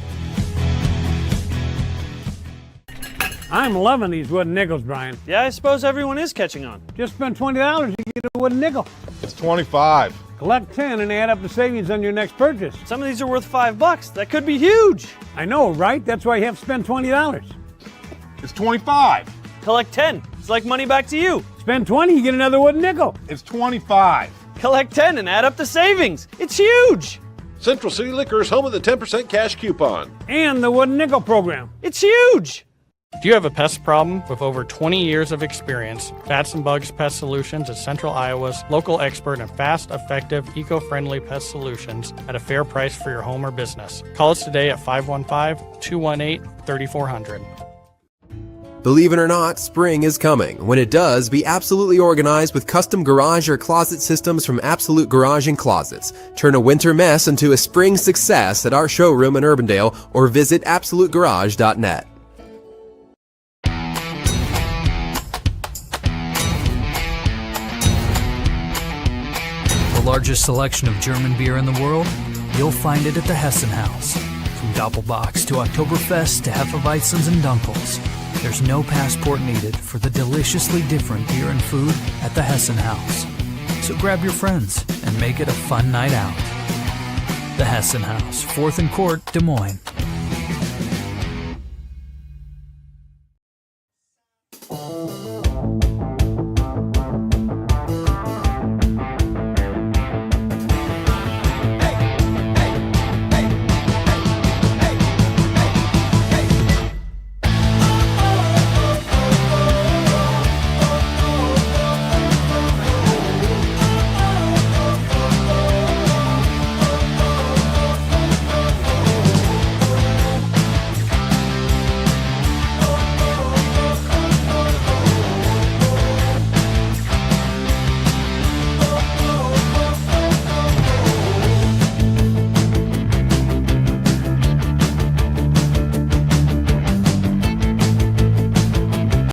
I'm loving these wooden nickels, Brian. Yeah, I suppose everyone is catching on. Just spend $20 to get a wooden nickel. It's 25. Collect 10 and add up the savings on your next purchase. Some of these are worth $5. That could be huge. I know, right? That's why you have to spend $20. It's 25. Collect 10. It's like money back to you. Spend 20, you get another wooden nickel. It's 25. Collect 10 and add up the savings. It's huge. Central City Liquors, home of the 10% cash coupon. And the wooden nickel program. It's huge. If you have a pest problem with over 20 years of experience, Bats and Bugs Pest Solutions is Central Iowa's local expert in fast, effective, eco-friendly pest solutions at a fair price for your home or business. Call us today at 515-218-3400. Believe it or not, spring is coming. When it does, be absolutely organized with custom garage or closet systems from Absolute Garage and Closets. Turn a winter mess into a spring success at our showroom in Urbandale or visit absolutegarage.net. The largest selection of German beer in the world? You'll find it at the Hessen House. From Doppelbox to Oktoberfest to Hefeweizens and Dunkels. There's no passport needed for the deliciously different beer and food at the Hessen House. So grab your friends and make it a fun night out. The Hessen House, 4th and Court, Des Moines.